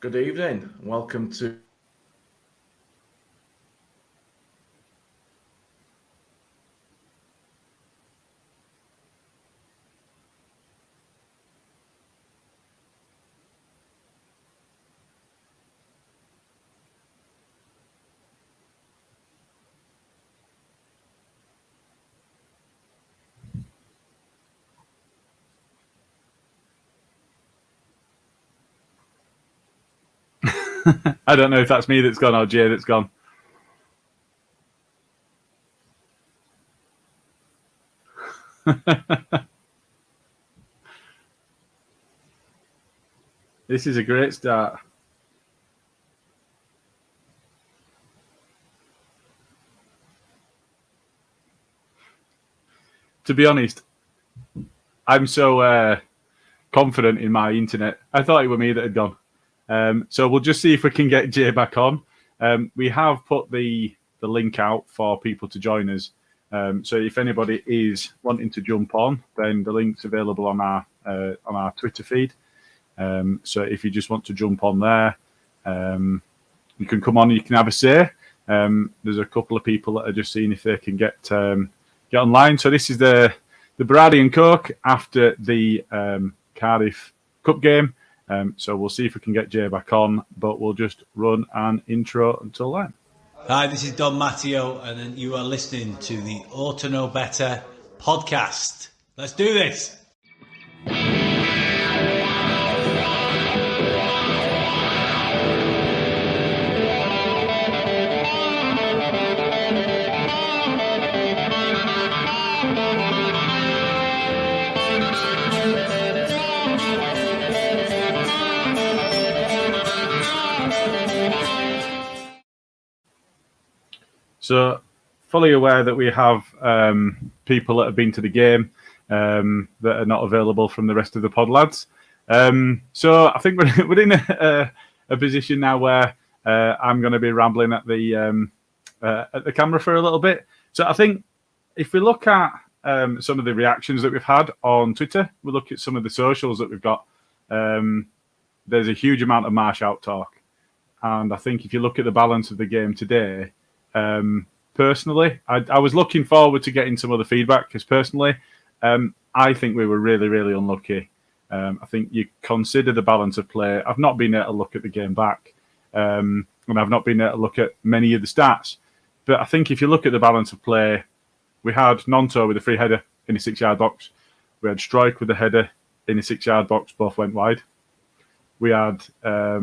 Good evening. Welcome to I don't know if that's me that's gone or Jay that's gone. This is a great start. To be honest, I'm so confident in my internet. I thought it was me that had gone. So we'll just see if we can get Jay back on. We have put the link out for people to join us. So if anybody is wanting to jump on, then the link's available on our Twitter feed. So if you just want to jump on there, you can come on and you can have a say. There's a couple of people that are just seeing if they can get online. So this is the Berardi and Coke after the Cardiff Cup game. So we'll see if we can get Jay back on, but we'll just run an intro until then. Hi, this is Don Matteo, and you are listening to the Orta Know Better podcast. Let's do this. So, fully aware that we have people that have been to the game that are not available from the rest of the pod lads. So, I think we're in a position now where I'm going to be rambling at the camera for a little bit. So, I think if we look at some of the reactions that we've had on Twitter, we look at some of the socials that we've got. There's a huge amount of Marsh out talk, and I think if you look at the balance of the game today. Personally, I was looking forward to getting some other feedback because personally, I think we were really, really unlucky. I think you consider the balance of play. I've not been able to look at the game back, and I've not been able to look at many of the stats. But I think if you look at the balance of play, we had Nonto with a free header in a 6-yard box. We had Strike with a header in a 6-yard box. Both went wide. We had a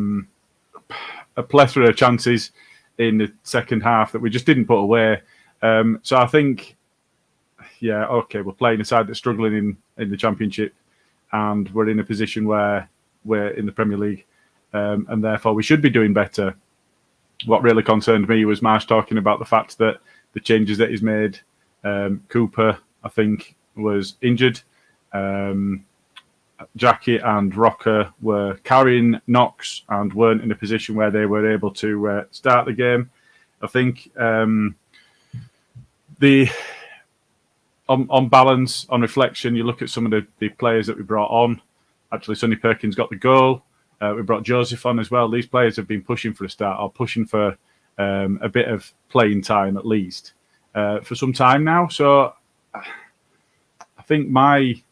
plethora of chances in the second half that we just didn't put away. So I think, we're playing a side that's struggling in the Championship, and we're in a position where we're in the Premier League, and therefore we should be doing better. What really concerned me was Marsh talking about the fact that the changes that he's made, Cooper, I think, was injured. Jackie and Rocker were carrying knocks and weren't in a position where they were able to start the game. I think on balance, on reflection, you look at some of the players that we brought on. Actually, Sonny Perkins got the goal. We brought Joseph on as well. These players have been pushing for a start or pushing for a bit of playing time at least for some time now. So I think my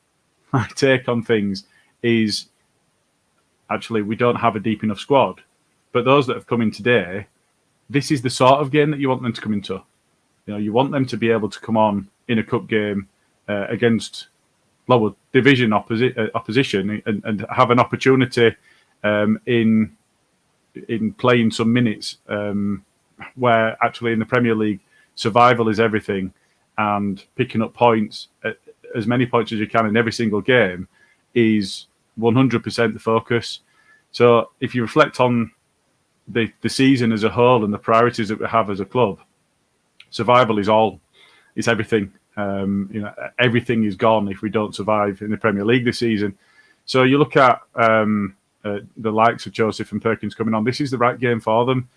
take on things is actually we don't have a deep enough squad, but those that have come in today, this is the sort of game that you want them to come into. You want them to be able to come on in a cup game against lower division opposition and have an opportunity in playing some minutes where actually in the Premier League survival is everything, and picking up points, as many points as you can in every single game, is 100% the focus. So if you reflect on the season as a whole and the priorities that we have as a club, survival is everything. Everything is gone if we don't survive in the Premier League this season. So you look at the likes of Joseph and Perkins coming on. This is the right game for them.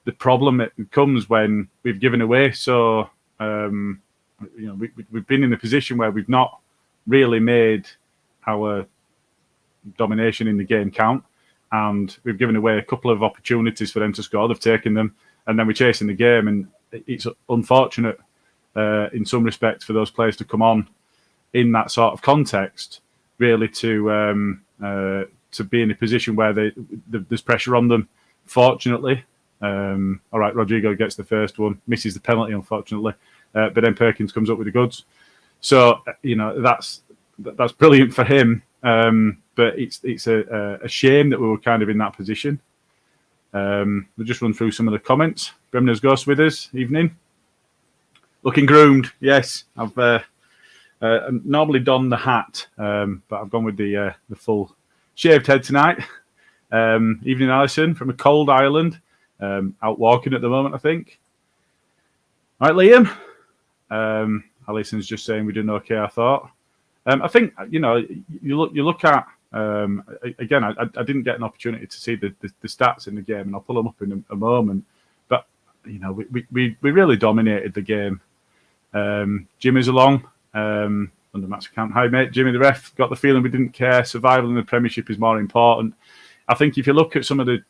The problem comes when we've given away. So we've been in a position where we've not really made our domination in the game count, and we've given away a couple of opportunities for them to score. They've taken them, and then we're chasing the game, and it's unfortunate in some respects for those players to come on in that sort of context, really to be in a position where there's pressure on them. Fortunately, all right, Rodrigo gets the first one, misses the penalty, unfortunately, but then Perkins comes up with the goods. So that's brilliant for him. But it's a shame that we were kind of in that position. We'll just run through some of the comments. Bremner's Ghost with us. Evening. Looking groomed. Yes, I've normally donned the hat, but I've gone with the full shaved head tonight. Evening, Alison, from a cold Ireland. Out walking at the moment, I think. All right, Liam. Alison's just saying we're doing okay, I thought. I think, you look at, again, I didn't get an opportunity to see the stats in the game, and I'll pull them up in a moment. But, we really dominated the game. Jimmy's along, under Matt's account. Hi, mate. Jimmy, the ref, got the feeling we didn't care. Survival in the Premiership is more important. I think if you look at some of the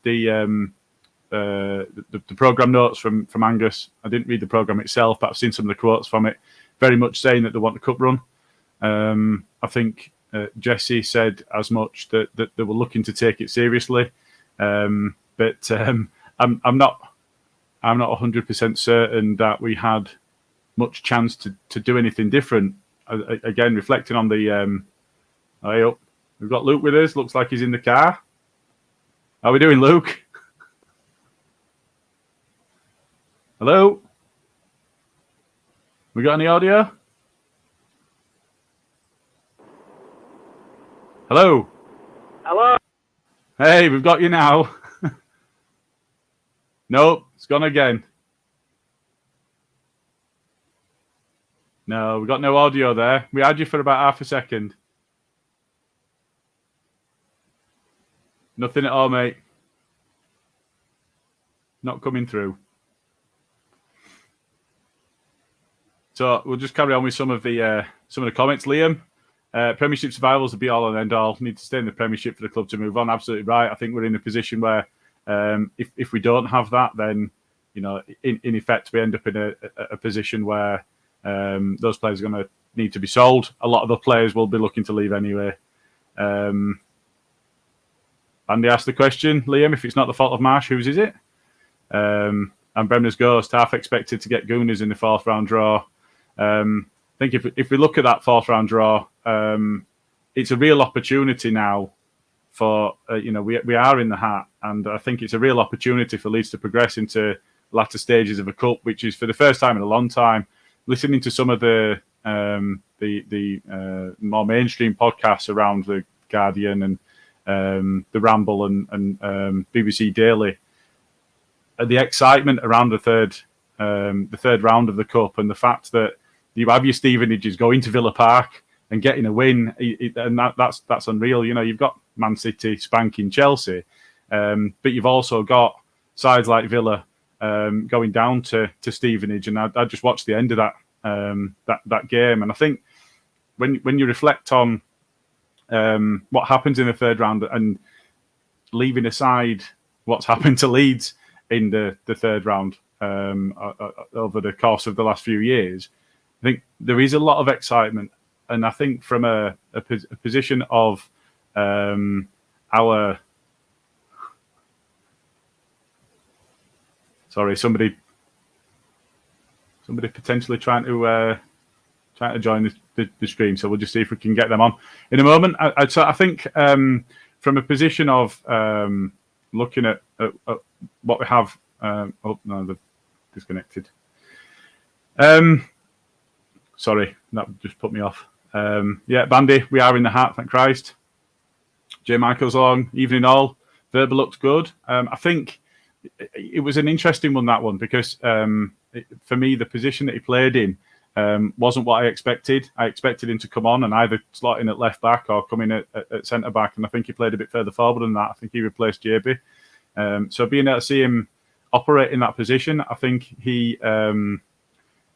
programme notes from Angus, I didn't read the programme itself, but I've seen some of the quotes from it, very much saying that they want the cup run. I think Jesse said as much that they were looking to take it seriously, but I'm not 100% certain that we had much chance to do anything different. Again, reflecting on the we've got Luke with us. Looks like he's in the car. How are we doing, Luke? Hello? We got any audio? Hello? Hello? Hey, we've got you now. Nope, it's gone again. No, we got no audio there. We had you for about half a second. Nothing at all, mate. Not coming through. So we'll just carry on with some of the comments. Liam, Premiership survival is the be all and end all. Need to stay in the Premiership for the club to move on. Absolutely right. I think we're in a position where if we don't have that, then in effect we end up in a position where those players are going to need to be sold. A lot of the players will be looking to leave anyway. Andy asked the question, Liam, if it's not the fault of Marsh, whose is it? And Bremner's Ghost, half expected to get Gooners in the fourth round draw. I think if we look at that fourth round draw, it's a real opportunity now for, we are in the hat, and I think it's a real opportunity for Leeds to progress into latter stages of a cup, which is for the first time in a long time. Listening to some of the more mainstream podcasts around the Guardian and the Ramble and BBC Daily, the excitement around the third round of the cup, and the fact that you have your Stevenages going to Villa Park and getting a win, and that's unreal. You've got Man City spanking Chelsea, but you've also got sides like Villa going down to Stevenage, and I just watched the end of that game, and I think when you reflect on what happens in the third round and leaving aside what's happened to Leeds in the third round over the course of the last few years, I think there is a lot of excitement, and I think from a position of our somebody potentially trying to join the stream, so we'll just see if we can get them on in a moment. I think from a position of looking at what we have. Oh no, they've disconnected. Sorry, that just put me off. Yeah, Bandy, we are in the hat, thank Christ. Jay Michael's on. Evening all. Verba looks good. I think it was an interesting one, that one, because for me, the position that he played in wasn't what I expected. I expected him to come on and either slot in at left back or come in at centre back, and I think he played a bit further forward than that. I think he replaced JB. So being able to see him operate in that position, I think he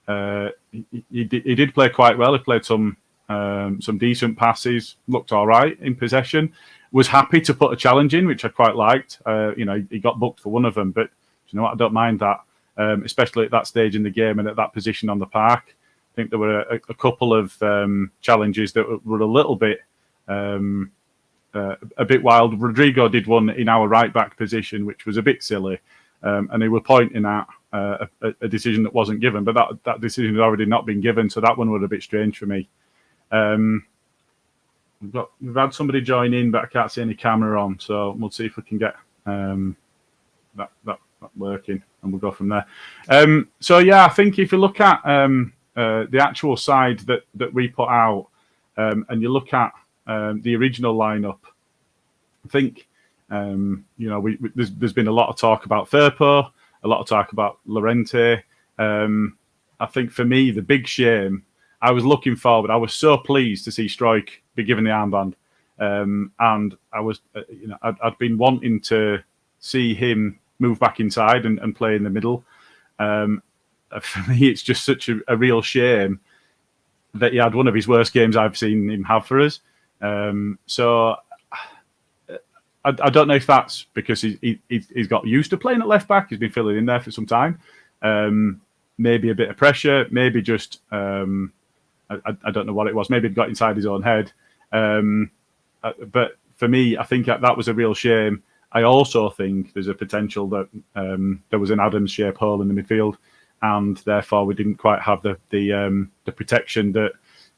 did play quite well. He played some some decent passes, looked all right in possession. Was happy to put a challenge in, which I quite liked. He got booked for one of them, but you know what? I don't mind that, especially at that stage in the game and at that position on the park. I think there were a couple of challenges that were a little bit wild. Rodrigo did one in our right back position, which was a bit silly, and they were pointing at a decision that wasn't given, but that decision had already not been given, so that one was a bit strange for me. We've had somebody join in, but I can't see any camera on, so we'll see if we can get that working, and we'll go from there. I think if you look at the actual side that we put out, and you look at the original lineup, I think there's been a lot of talk about Firpo, a lot of talk about Llorente. I think for me, the big shame, I was looking forward. I was so pleased to see Struijk be given the armband, and I was, I'd been wanting to see him move back inside and play in the middle. For me, it's just such a real shame that he had one of his worst games I've seen him have for us. I don't know if that's because he's got used to playing at left back. He's been filling in there for some time. Maybe a bit of pressure. Maybe just I don't know what it was. Maybe it got inside his own head. But for me, I think that was a real shame. I also think there's a potential that there was an Adams-shaped hole in the midfield, and therefore we didn't quite have the protection that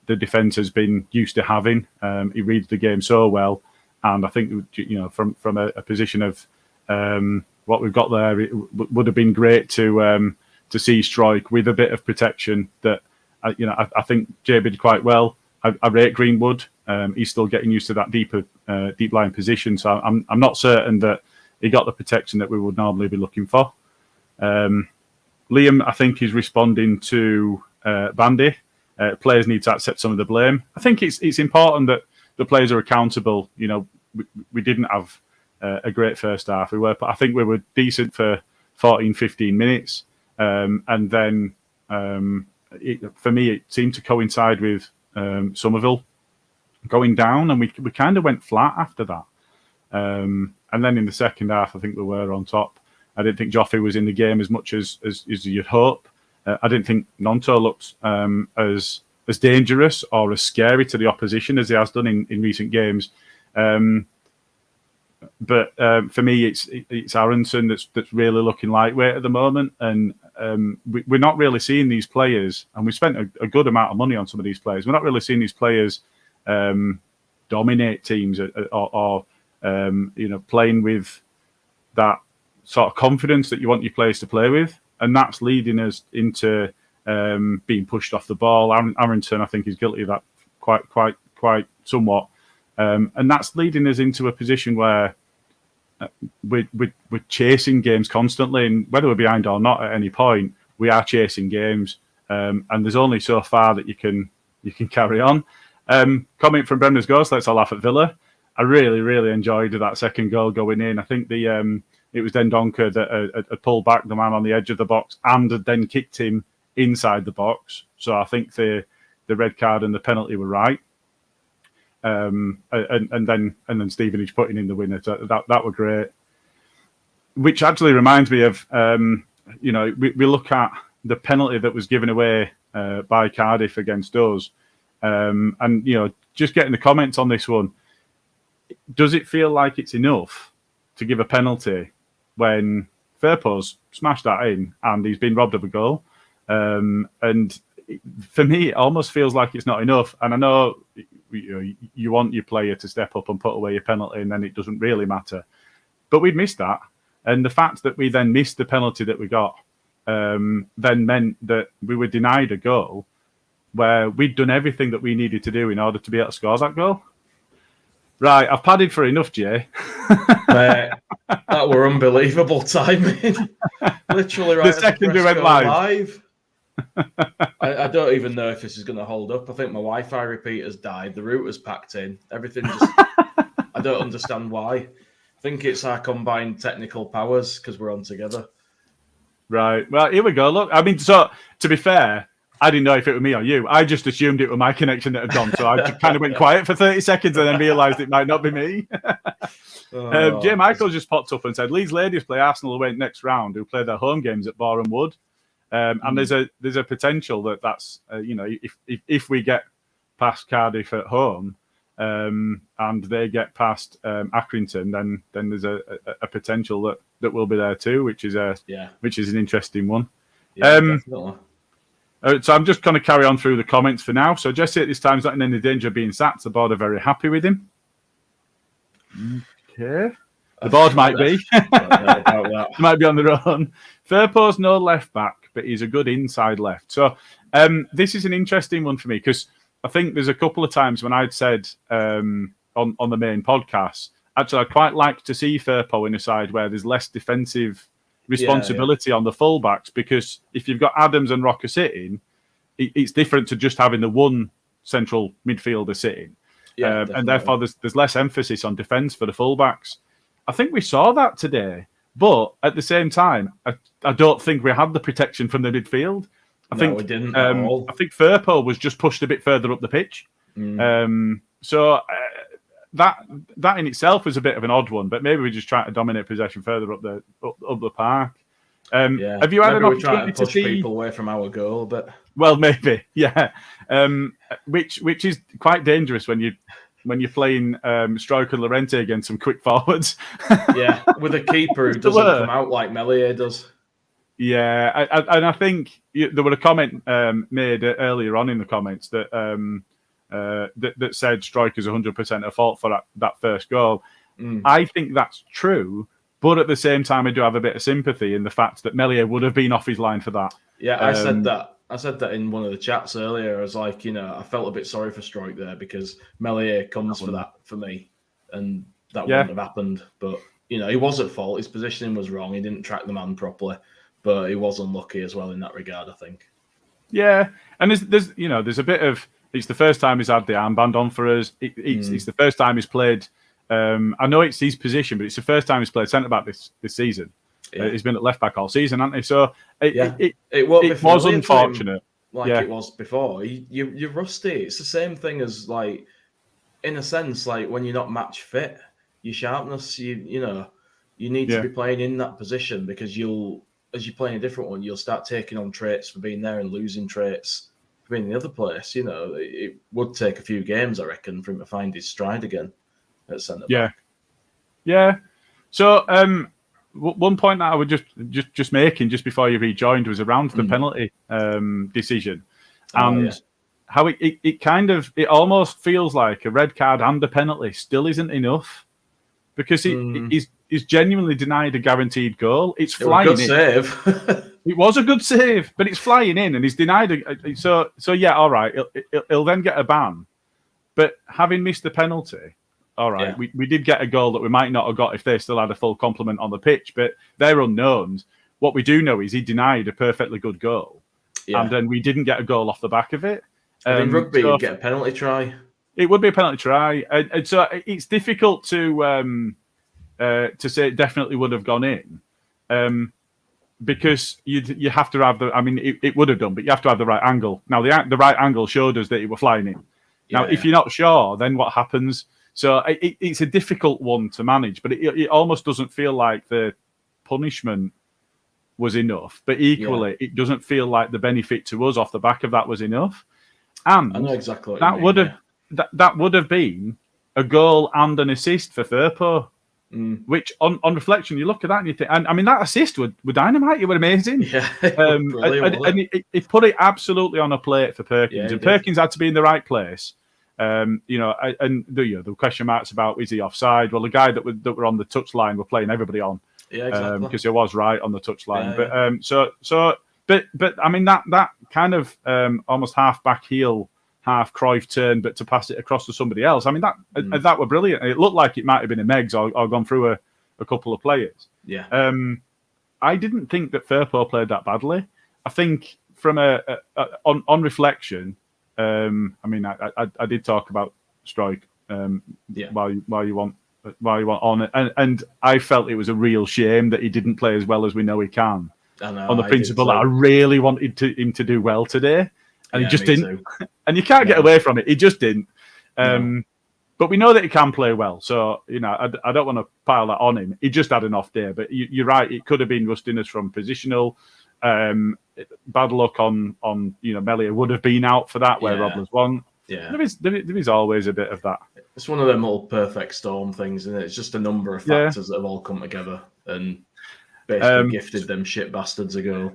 the defence has been used to having. He reads the game so well, and I think from a position of what we've got there, it would have been great to see Struijk with a bit of protection. That I think Jay did quite well. I rate Greenwood. He's still getting used to that deep line position, so I'm not certain that he got the protection that we would normally be looking for. Liam, I think, is responding to Bandy. Players need to accept some of the blame. I think it's important that the players are accountable. We didn't have a great first half. I think we were decent for 14, 15 minutes, and then for me it seemed to coincide with Somerville going down, and we kind of went flat after that. And then in the second half, I think we were on top. I didn't think Joffrey was in the game as much as you'd hope. I didn't think Nonto looked as dangerous or as scary to the opposition as he has done in recent games. But for me, it's Aronson that's really looking lightweight at the moment, and we're not really seeing these players. And we spent a good amount of money on some of these players. We're not really seeing these players dominate teams or playing with that sort of confidence that you want your players to play with, and that's leading us into being pushed off the ball. Aronson, I think, is guilty of that quite somewhat. And that's leading us into a position where we're chasing games constantly, and whether we're behind or not at any point, we are chasing games. And there's only so far that you can carry on. Comment from Bremner's Ghost, let's all laugh at Villa. I really, really enjoyed that second goal going in. I think it was Dendoncker that had pulled back the man on the edge of the box and had then kicked him inside the box. So I think the red card and the penalty were right. And then Stevenage putting in the winner. So that were great. Which actually reminds me of we look at the penalty that was given away by Cardiff against us, and just getting the comments on this one. Does it feel like it's enough to give a penalty when Firpo's smashed that in and he's been robbed of a goal? And for me, it almost feels like it's not enough. And I know you want your player to step up and put away your penalty, and then it doesn't really matter. But we'd missed that. And the fact that we then missed the penalty that we got then meant that we were denied a goal where we'd done everything that we needed to do in order to be able to score that goal. Right, I've padded for enough, Jay. That were unbelievable timing. Literally right. The second we went live. I don't even know if this is going to hold up. I think my Wi-Fi repeater's died. The router's packed in. Everything just... I don't understand why. I think it's our combined technical powers because we're on together. Right. Well, here we go. Look, I mean, so to be fair, I didn't know if it was me or you. I just assumed it was my connection that had gone. So I just kind of went quiet for 30 seconds and then realised it might not be me. Jay Michael just popped up and said, Leeds ladies play Arsenal away next round, who play their home games at Boreham Wood. And there's a potential that's, if we get past Cardiff at home and they get past Accrington, then there's a potential that will be there too, which is an interesting one. Yeah, definitely. So I'm just going to carry on through the comments for now. So Jesse at this time is not in any danger of being sacked. The board are very happy with him. Okay. The board might be. Might be on their own. Firpo's no left back, but he's a good inside left. So this is an interesting one for me because I think there's a couple of times when I'd said on the main podcast, actually, I'd quite like to see Firpo in a side where there's less defensive responsibility on the fullbacks, because if you've got Adams and Rocker sitting, it's different to just having the one central midfielder sitting. And therefore there's less emphasis on defence for the fullbacks. I think we saw that today, but at the same time, I don't think we had the protection from the midfield. I think we didn't at all. I think Firpo was just pushed a bit further up the pitch. So that in itself was a bit of an odd one, but maybe we're just trying to dominate possession further up the park. Have you had an opportunity to see people away from our goal? But well, maybe, yeah. Which is quite dangerous when you're playing Stroke and Llorente against some quick forwards. Yeah, with a keeper who doesn't come out like Melier does. Yeah, and I think there was a comment made earlier on in the comments that that said Striker's 100% at fault for that first goal. I think that's true, but at the same time, I do have a bit of sympathy in the fact that Melier would have been off his line for that. Yeah, I said that. I said that in one of the chats earlier. I was like, I felt a bit sorry for Strike there because Melier comes for that for me, and that wouldn't have happened. But he was at fault. His positioning was wrong. He didn't track the man properly, but he was unlucky as well in that regard, I think. Yeah, and there's a bit of. It's the first time he's had the armband on for us. It's the first time he's played. I know it's his position, but it's the first time he's played centre back this season. Yeah. He's been at left back all season, hasn't he? So it was unfortunate, it was before. You're rusty. It's the same thing as in a sense, when you're not match fit, your sharpness. You need to be playing in that position because as you play in a different one, you'll start taking on traits for being there and losing traits. In the other place, it would take a few games, I reckon, for him to find his stride again at centre back. Yeah. So, one point that I would just making just before you rejoined was around the penalty decision, and how it almost feels like a red card and a penalty still isn't enough because he's genuinely denied a guaranteed goal. It's flying in. Save. It was a good save, but it's flying in, and he's denied. So yeah, all right. He'll then get a ban, but having missed the penalty, all right. Yeah. We did get a goal that we might not have got if they still had a full complement on the pitch, but they're unknowns. What we do know is he denied a perfectly good goal, and then we didn't get a goal off the back of it. In rugby, you'd get a penalty try. It would be a penalty try, and so it's difficult to say it definitely would have gone in. Because you have to have it would have done, but you have to have the right angle. Now, the right angle showed us that it was flying in. Now, if you're not sure, then what happens? So it's a difficult one to manage, but it almost doesn't feel like the punishment was enough. But equally, it doesn't feel like the benefit to us off the back of that was enough. And I know exactly what that you mean, that would have been a goal and an assist for Firpo. Which, on reflection, you look at that and you think, and that assist would dynamite. It was amazing. Yeah, and he put it absolutely on a plate for Perkins, and Perkins had to be in the right place. And the question marks about is he offside? Well, the guy that were on the touchline were playing everybody on, exactly, because he was right on the touchline. But I mean that kind of almost half back heel, half Cruyff turn, but to pass it across to somebody else. I mean, that were brilliant. It looked like it might have been a Meggs or gone through a couple of players. Yeah. I didn't think that Firpo played that badly. I think from on reflection, I did talk about Strike while you want on it, and I felt it was a real shame that he didn't play as well as we know he can. I know, on the principle that I really wanted him to do well today. And he just didn't. And you can't get away from it. He just didn't. But we know that he can play well. So, I don't want to pile that on him. He just had an off day. But you're right. It could have been rustiness from positional. Bad luck on Melia would have been out for that, where Robles won. Yeah. There is always a bit of that. It's one of them little perfect storm things, and it's just a number of factors that have all come together and basically gifted them shit bastards a goal.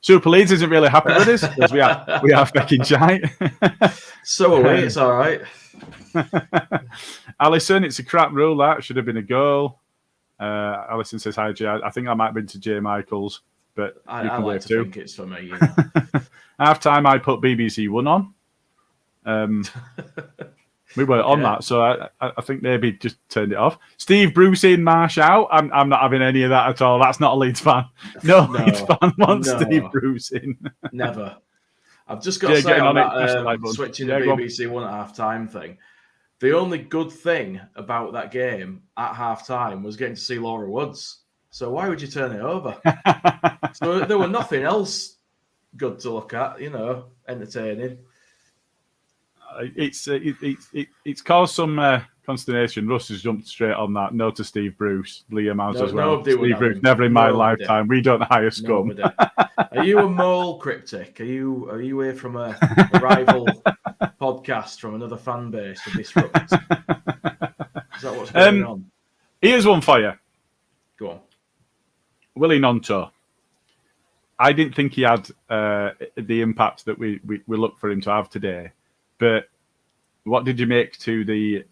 Super Leeds isn't really happy with us because we are fucking shite. So are we. It's all right. Alison, it's a crap rule. That should have been a goal. Alison says hi, Jay. I think I might have been to Jay Michaels, but I like to think it's for me. Half time, I put BBC One on. We weren't on that, so I think maybe just turned it off. Steve Bruce in, Marsh out. I'm not having any of that at all. That's not a Leeds fan. No Leeds fan wants Steve Bruce in. Never. I've just got to say on that switching to BBC One at half-time thing, the only good thing about that game at half-time was getting to see Laura Woods. So why would you turn it over? So there were nothing else good to look at, entertaining. It's caused some consternation. Russ has jumped straight on that. No to Steve Bruce. Liam House as well. Steve Bruce, never in my lifetime. We don't hire scum. Are you a mole, Cryptic? Are you here from a rival podcast from another fan base to disrupt? Is that what's going on? Here's one for you. Go on. Willie Nonto. I didn't think he had the impact that we look for him to have today. But what did you make to the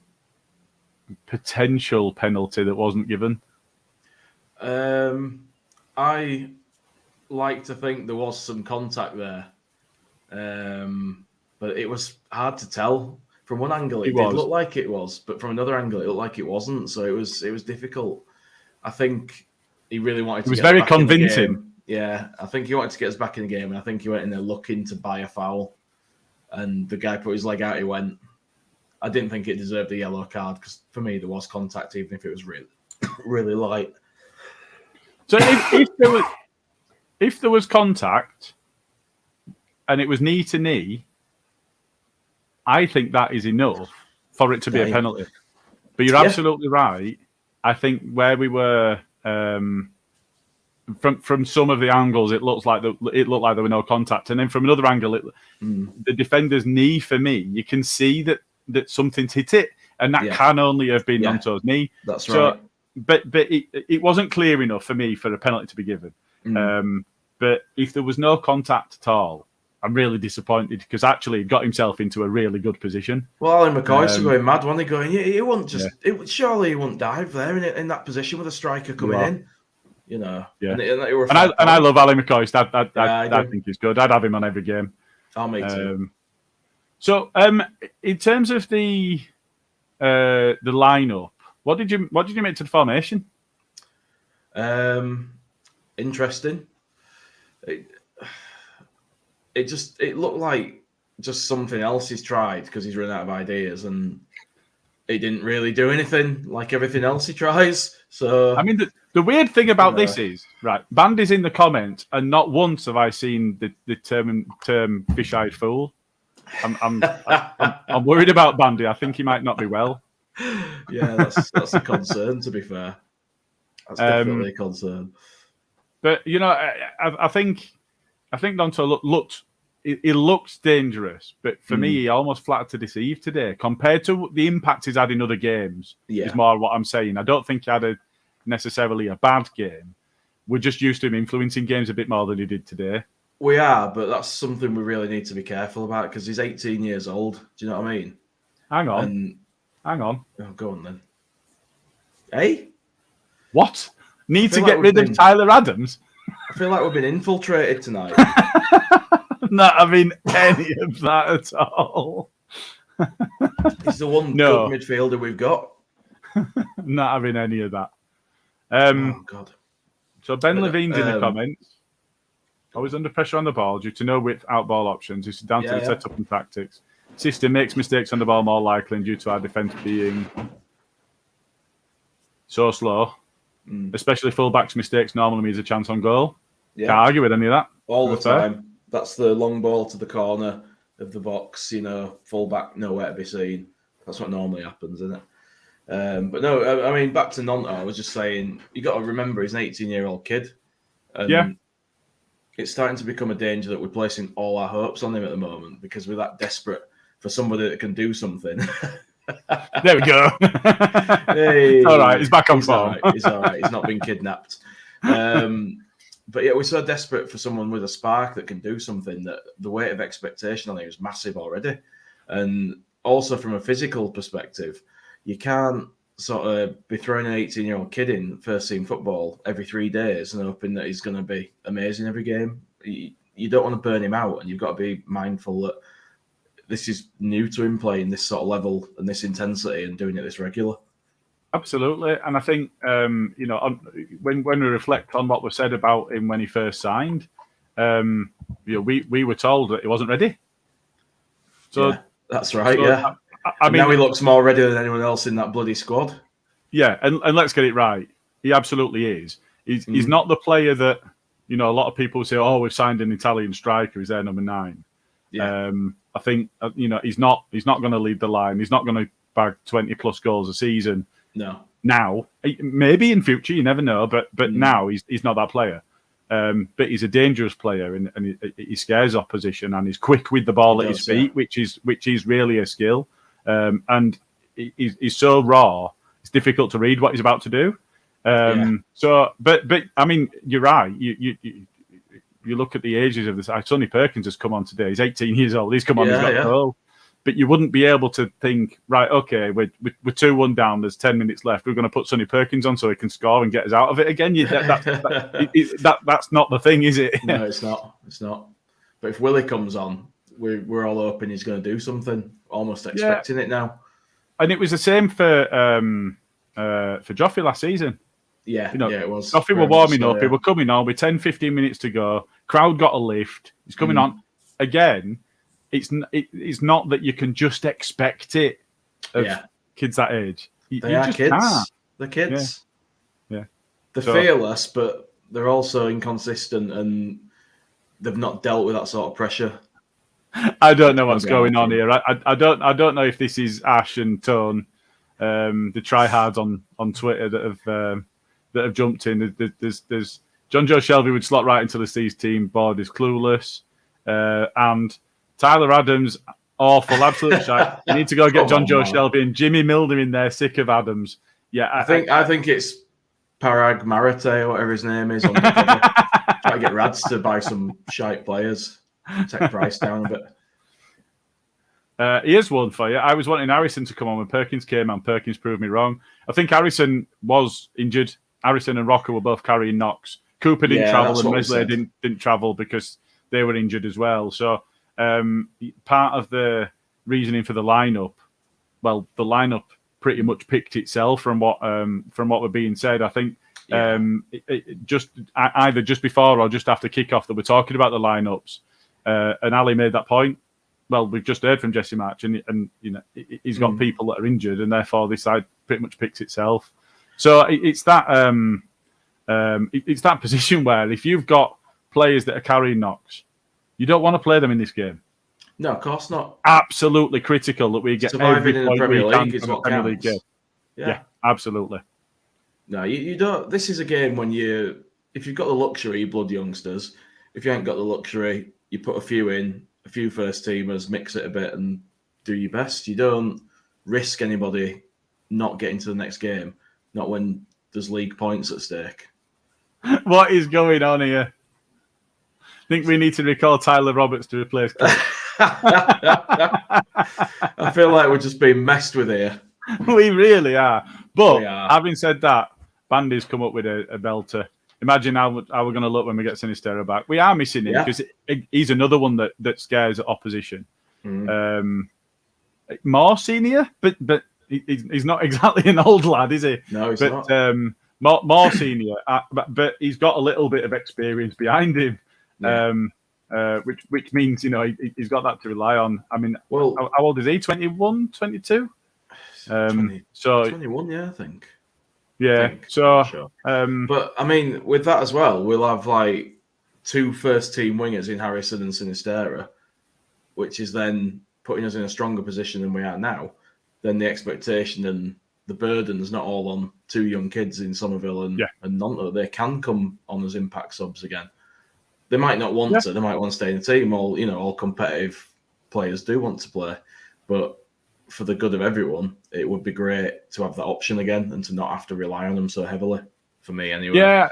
potential penalty that wasn't given? I like to think there was some contact there, but it was hard to tell. From one angle, it did look like it was, but from another angle, it looked like it wasn't. So it was difficult. I think he really wanted to. It was very convincing. Yeah, I think he wanted to get us back in the game, and I think he went in there looking to buy a foul. And the guy put his leg out, he went. I didn't think it deserved a yellow card because for me there was contact, even if it was really, really light. So if there was contact and it was knee to knee, I think that is enough for it to be a penalty. But you're absolutely right. I think where we were from some of the angles, it looked like there were no contact, and then from another angle, the defender's knee. For me, you can see that something's hit it, and that can only have been Nonto's knee. That's right. But it wasn't clear enough for me for a penalty to be given. But if there was no contact at all, I'm really disappointed because actually he got himself into a really good position. Well, Alan McCoy's going mad, wasn't he? Going, he wouldn't just. Surely he wouldn't dive there in that position with a striker coming in. And I love Ali McCoy. I think he's good. I'd have him on every game. I'll make too. So, in terms of the lineup, what did you make to the formation? Interesting. It looked like just something else he's tried because he's run out of ideas, and it didn't really do anything like everything else he tries. So I mean, the weird thing about this is, right, Bandy's in the comments, and not once have I seen the term fish-eyed fool. I'm worried about Bandy. I think he might not be well. Yeah, that's a concern. To be fair, that's definitely a concern. But I think Nonto looked. He looks dangerous, but for me, he almost flattered to deceive today. Compared to the impact he's had in other games, is more what I'm saying. I don't think he had necessarily a bad game. We're just used to him influencing games a bit more than he did today. We are, but that's something we really need to be careful about because he's 18 years old. Do you know what I mean? Hang on. Oh, go on then. Hey? What? Need to get rid of Tyler Adams? I feel like we've been infiltrated tonight. Not having any of that at all. He's the one good midfielder we've got. Not having any of that. Oh, God. So Ben Levine's in the comments. Always under pressure on the ball due to no width out ball options. This is down to the setup and tactics. System makes mistakes on the ball more likely and due to our defence being so slow. Especially fullbacks' mistakes normally means a chance on goal. Yeah. Can't argue with any of that. All the time. That's the long ball to the corner of the box, full-back, nowhere to be seen. That's what normally happens, isn't it? But no, I mean, back to Nonto, I was just saying, you got to remember he's an 18-year-old kid. And it's starting to become a danger that we're placing all our hopes on him at the moment because we're that desperate for somebody that can do something. There we go. Hey, all right, he's back on form. He's all right. He's not been kidnapped. But yeah, we're so desperate for someone with a spark that can do something that the weight of expectation on him is massive already. And also from a physical perspective, you can't sort of be throwing an 18-year-old kid in first team football every 3 days and hoping that he's going to be amazing every game. You don't want to burn him out, and you've got to be mindful that this is new to him playing this sort of level and this intensity and doing it this regular. Absolutely, and I think when we reflect on what was said about him when he first signed, we were told that he wasn't ready. So yeah, that's right. So, I mean, now he looks more ready than anyone else in that bloody squad. Yeah, and let's get it right. He absolutely is. He's not the player that a lot of people say. Oh, we've signed an Italian striker. He's their number 9. Yeah. I think he's not going to lead the line. He's not going to bag 20+ goals a season. No. Now, maybe in future, you never know. But now he's not that player. But he's a dangerous player, and he scares opposition, and he's quick with the ball at his feet, which is really a skill. And he's so raw; it's difficult to read what he's about to do. So, but I mean, you're right. You look at the ages of this. Sonny Perkins has come on today. He's 18 years old. He's come on. He's got a goal. But you wouldn't be able to think, right? Okay, we're 2-1 down. There's 10 minutes left. We're going to put Sonny Perkins on so he can score and get us out of it again. That's not the thing, is it? No, it's not. It's not. But if Willie comes on, we're all hoping he's going to do something. Almost expecting it now. And it was the same for Joffrey last season. Yeah, it was. Joffrey were warming up. He were coming on with 10-15 minutes to go. Crowd got a lift. He's coming on again. It's not that you can just expect it of kids that age. They are kids. Can't. They're kids. Yeah. They're fearless, but they're also inconsistent, and they've not dealt with that sort of pressure. I don't know what's going on here. I don't know if this is Ash and Tone, the tryhards on Twitter that have jumped in. There's John Joe Shelby would slot right into the Steve's team. Board is clueless, and Tyler Adams, awful, absolute shite. You need to go get John Joe Shelby and Jimmy Milner in there, sick of Adams. Yeah, I think it's Parag Marate or whatever his name is. On the cover. Try to get Rads to buy some shite players, take price down a bit. Here's one for you. I was wanting Harrison to come on when Perkins came on. Perkins proved me wrong. I think Harrison was injured. Harrison and Rocker were both carrying knocks. Cooper didn't travel, and Wesley didn't travel because they were injured as well. So part of the reasoning for the lineup, the lineup pretty much picked itself from what was being said. I think either just before or just after kickoff that we're talking about the lineups, and Ali made that point. Well, we've just heard from Jesse March, and he's got people that are injured, and therefore this side pretty much picks itself. So it's that position where if you've got players that are carrying knocks, you don't want to play them in this game. No, of course not. Absolutely critical that we get surviving in the Premier League is what Premier League game. Yeah, absolutely. No, you don't. This is a game when if you've got the luxury, you blood youngsters. If you ain't got the luxury, you put a few first teamers, mix it a bit, and do your best. You don't risk anybody not getting to the next game. Not when there's league points at stake. What is going on here? I think we need to recall Tyler Roberts to replace Cliff. I feel like we're just being messed with here. We really are. But having said that, Bandy's come up with a belter. Imagine how we're going to look when we get Sinistero back. We are missing him because he's another one that scares opposition. More senior, but he's not exactly an old lad, is he? No, he's not. More senior, but he's got a little bit of experience behind him. Which means he's got that to rely on. I mean, how old is he? 21, 22? 21, I think. Yeah. So, sure. But I mean, with that as well, we'll have like 2 first-team wingers in Harrison and Sinistera, which is then putting us in a stronger position than we are now, then the expectation and the burden is not all on 2 young kids in Somerville and Nanto. They can come on as impact subs again. They might not want to. They might want to stay in the team. All competitive players do want to play, but for the good of everyone, it would be great to have that option again and to not have to rely on them so heavily. For me, anyway. Yeah,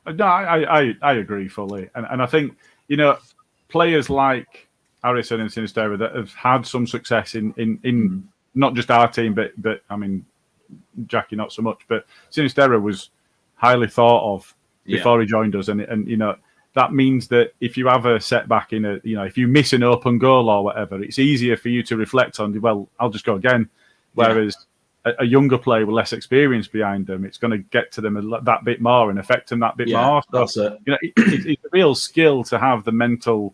no, I agree fully, and I think players like Harrison and Sinistera that have had some success in not just our team, but I mean, Jackie not so much, but Sinistera was highly thought of before he joined us, and that means that if you have a setback if you miss an open goal or whatever, it's easier for you to reflect on, well, I'll just go again. Whereas a younger player with less experience behind them, it's going to get to them that bit more and affect them that bit more. So, that's it. It's a real skill to have the mental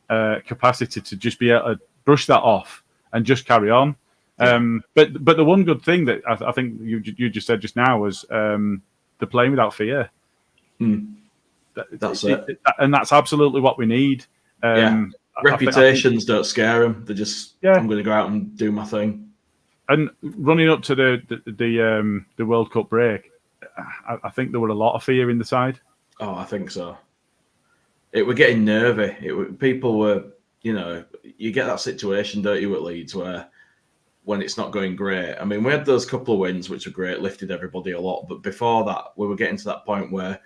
capacity to just be able to brush that off and just carry on. But the one good thing that I think you just said just now was the playing without fear. That's it. And that's absolutely what we need. Reputations don't scare them. They're just, I'm going to go out and do my thing. And running up to the World Cup break, I think there were a lot of fear in the side. Oh, I think so. It were getting nervy. People were, you get that situation, don't you, at Leeds, where when it's not going great. I mean, we had those couple of wins, which were great, lifted everybody a lot. But before that, we were getting to that point where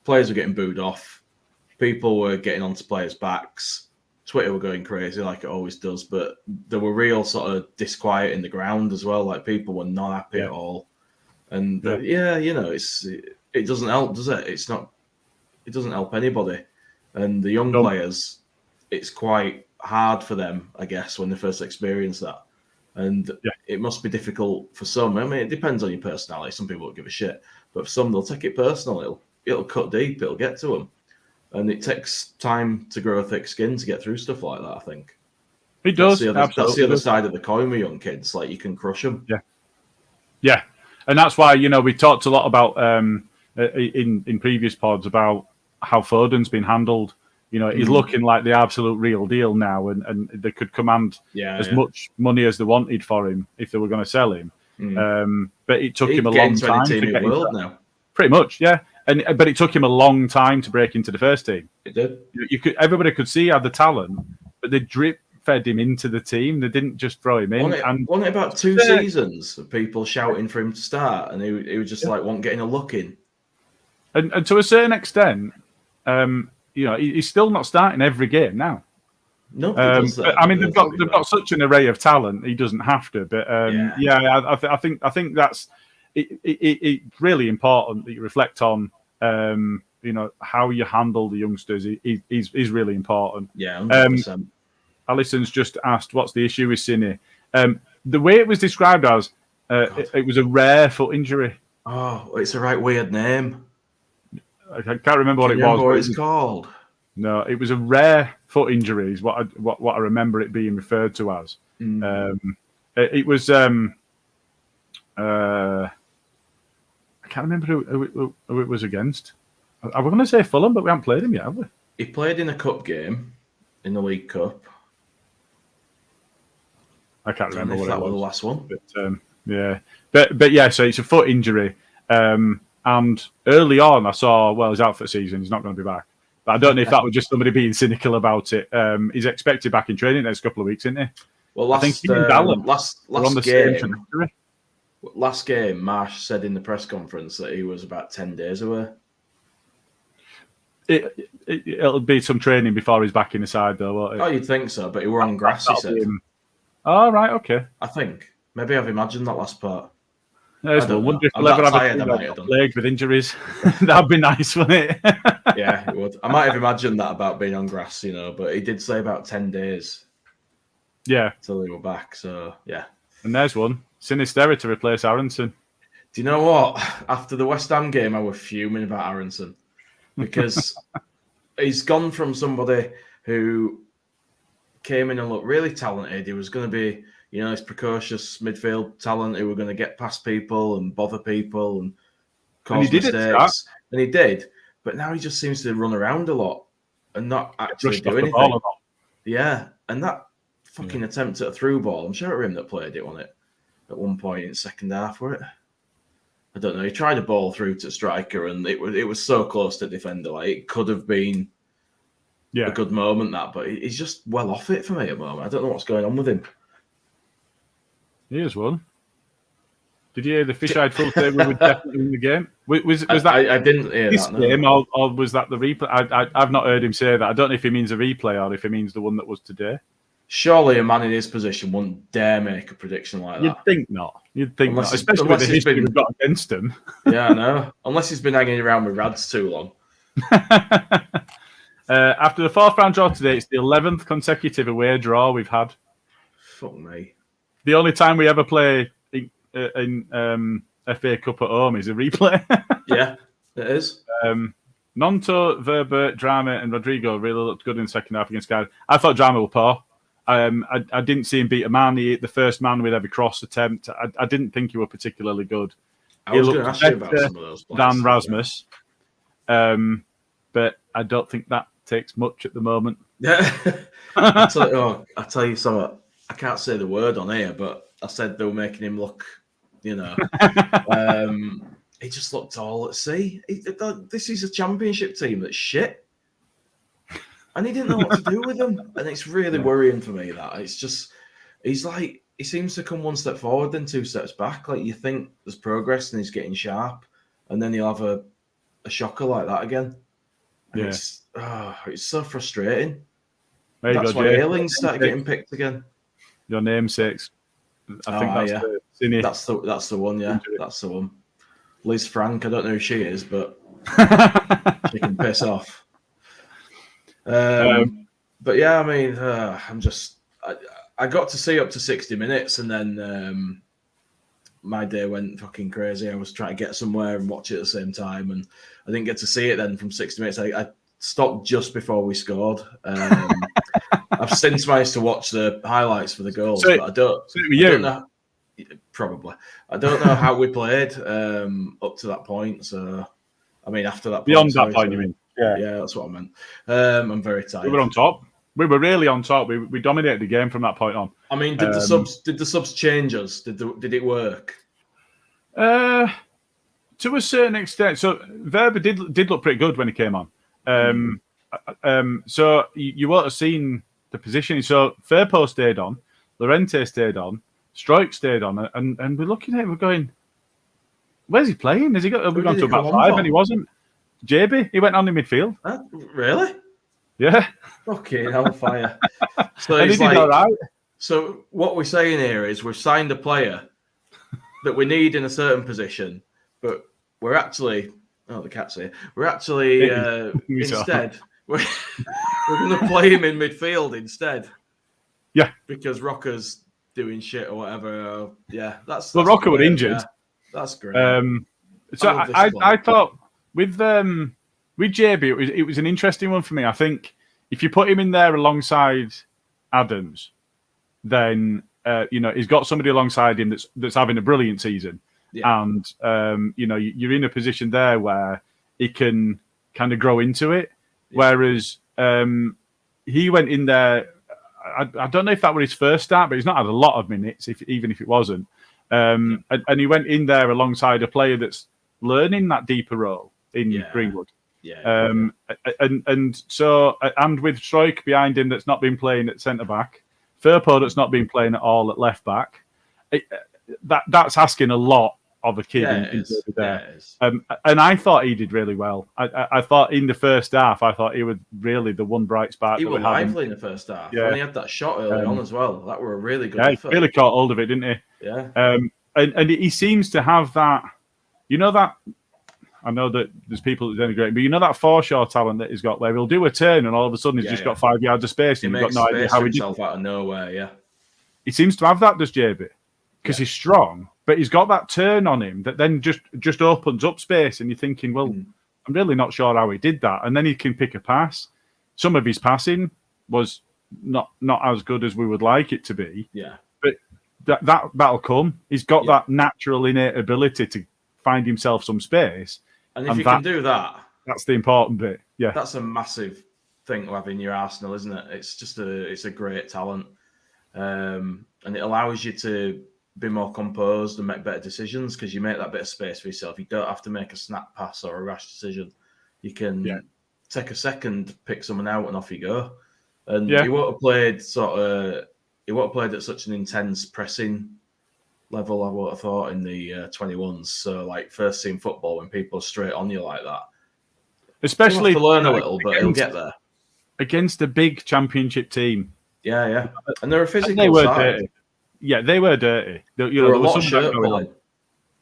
players were getting booed off. People were getting onto players' backs. Twitter were going crazy like it always does. But there were real sort of disquiet in the ground as well. Like people were not happy at all. And it doesn't help, does it? It doesn't help anybody. And the young players, it's quite hard for them, I guess, when they first experience that. And it must be difficult for some. I mean, it depends on your personality. Some people don't give a shit. But for some, they'll take it personal. It'll cut deep. It'll get to them. And it takes time to grow a thick skin to get through stuff like that, I think. It does. That's the other side of the coin with young kids. Like, you can crush them. Yeah. And that's why, we talked a lot about, in previous pods, about how Foden's been handled. He's looking like the absolute real deal now, and they could command as much money as they wanted for him if they were going to sell him. But it took him a long time to get into now. Pretty much, yeah. But it took him a long time to break into the first team. It did. Everybody could see he had the talent, but they drip fed him into the team. They didn't just throw him in. Wasn't it about 2 seasons of people shouting for him to start, and he was just wasn't getting a look in. And to a certain extent, he's still not starting every game now. No, I mean, they've got such an array of talent. He doesn't have to. But I think that's it's really important that you reflect on. How you handle the youngsters is really important. Yeah, 100%. Alison's just asked, what's the issue with Cine? The way it was described as, it was a rare foot injury. Oh, it's a right weird name. I can't remember what it was. What it's called? No, it was a rare foot injury. Is what I remember it being referred to as. It was. I can't remember who it was against. I was going to say Fulham, but we haven't played him yet, have we? He played in a cup game, in the League Cup. I can't remember what it was. The last one. But yeah, so it's a foot injury. And early on, I saw, he's out for the season. He's not going to be back. But I don't know if that was just somebody being cynical about it. He's expected back in training next couple of weeks, isn't he? Well, I think last game, Marsh said in the press conference that he was about 10 days away. It'll be some training before he's back in the side, though, won't it? Oh, you'd think so, but he were on grass, he said. Oh, right, okay. I think. Maybe I've imagined that last part. I wonder if we'll ever have a plague with injuries. That'd be nice, wouldn't it? Yeah, it would. I might have imagined that about being on grass, but he did say about 10 days. Yeah. Till they were back, so yeah. And there's one. Sinistera to replace Aronson. Do you know what? After the West Ham game, I was fuming about Aronson because he's gone from somebody who came in and looked really talented. He was going to be, this precocious midfield talent who were going to get past people and bother people and cause mistakes. And he did. But now he just seems to run around a lot. and not actually do off anything. the ball or not. Yeah, and that fucking attempt at a through ball, I'm sure it was him that played it on it at one point in the second half, were it? I don't know. He tried a ball through to striker, and it was so close to defender. Like, it could have been a good moment, but he's just well off it for me at the moment. I don't know what's going on with him. Here's one. Did you hear the fish-eyed fool say we would definitely win the game? Was that? I didn't hear this that. No. Game, or was that the replay? I've not heard him say that. I don't know if he means a replay or if he means the one that was today. Surely a man in his position wouldn't dare make a prediction like that. You'd think not. Not, especially with the history we've got against him. Yeah, I know. Unless he's been hanging around with Rads too long. After the fourth round draw today, it's the 11th consecutive away draw we've had. Fuck me. The only time we ever play in FA Cup at home is a replay. Yeah, it is. Nonto, Verbert, Drama, and Rodrigo really looked good in the second half against Cardiff. I thought Drama was poor. I didn't see him beat a man. The first man with every cross attempt. I didn't think he were particularly good. I was going to ask you about some of those players. Dan Rasmus. But I don't think that takes much at the moment. Yeah. I'll tell you something. I can't say the word on here, but I said they were making him look, he just looked all at sea. This is a championship team that's shit. And he didn't know what to do with them. And it's really worrying for me that it's just, he seems to come one step forward, then two steps back. Like, you think there's progress and he's getting sharp, and then he'll have a shocker like that again. And it's so frustrating. That's why Ayling's started getting picked again. Your namesakes. I think that's the one, yeah. That's the one. Liz Frank, I don't know who she is, but she can piss off. But yeah, I mean, I got to see up to 60 minutes, and then my day went fucking crazy. I was trying to get somewhere and watch it at the same time, and I didn't get to see it then from 60 minutes. I stopped just before we scored. I've since managed to watch the highlights for the goals, but I don't know. Probably. I don't know how we played up to that point. So, I mean, after that point. Beyond that point, you mean? Yeah, that's what I meant. I'm very tired. We were on top. We were really on top. We dominated the game from that point on. I mean, did the subs change us? Did it work? To a certain extent. So Verba did look pretty good when he came on. So you won't have seen the positioning. So Firpo stayed on, Llorente stayed on, Struijk stayed on, and we're looking at it, we're going, where's he playing? Have we gone to about five? And he wasn't. JB, he went on in midfield. Really? Yeah. Okay, hellfire. So and he did all right. So what we're saying here is we've signed a player that we need in a certain position, but we're actually the cat's here. We're actually instead we're going to play him in midfield instead. Yeah, because Rocker's doing shit or whatever. That's Rocker was injured. Yeah. That's great. So I thought with JB it was an interesting one for me. I think if you put him in there alongside Adams, then he's got somebody alongside him that's having a brilliant season. Yeah. And you're in a position there where he can kind of grow into it. Yeah. Whereas he went in there. I don't know if that was his first start, but he's not had a lot of minutes, even if it wasn't. And he went in there alongside a player that's learning that deeper role in Greenwood. Yeah. And so with Struijk behind him that's not been playing at centre back, Firpo that's not been playing at all at left back. That's asking a lot of a kid there. And I thought he did really well. I thought in the first half, he was really the one bright spark. He was lively in the first half. Yeah. And he had that shot early on as well. That were a really good effort. He really caught hold of it, didn't he? Yeah. And he seems to have that, that, I know that there's people that denigrate, but that foreshore talent that he's got where he'll do a turn and all of a sudden he's just got 5 yards of space and you've got no idea how he did it. Out of nowhere, yeah. He seems to have that, does JB? Because he's strong, but he's got that turn on him that then just opens up space and you're thinking, well, I'm really not sure how he did that. And then he can pick a pass. Some of his passing was not as good as we would like it to be. Yeah. But that'll come. He's got that natural innate ability to find himself some space. And if you can do that, that's the important bit. Yeah, that's a massive thing to have in your arsenal, isn't it? It's a great talent, and it allows you to be more composed and make better decisions because you make that bit of space for yourself. You don't have to make a snap pass or a rash decision. You can take a second, pick someone out, and off you go. And he won't have played at such an intense pressing level, I would have thought, in the 21s. So, like, first team football, when people are straight on you like that. Especially to learn a little, but he'll get there. Against a big championship team. Yeah. And they're a physical they were side. Dirty. Yeah, they were dirty. There were a lot of shirt pulling. On.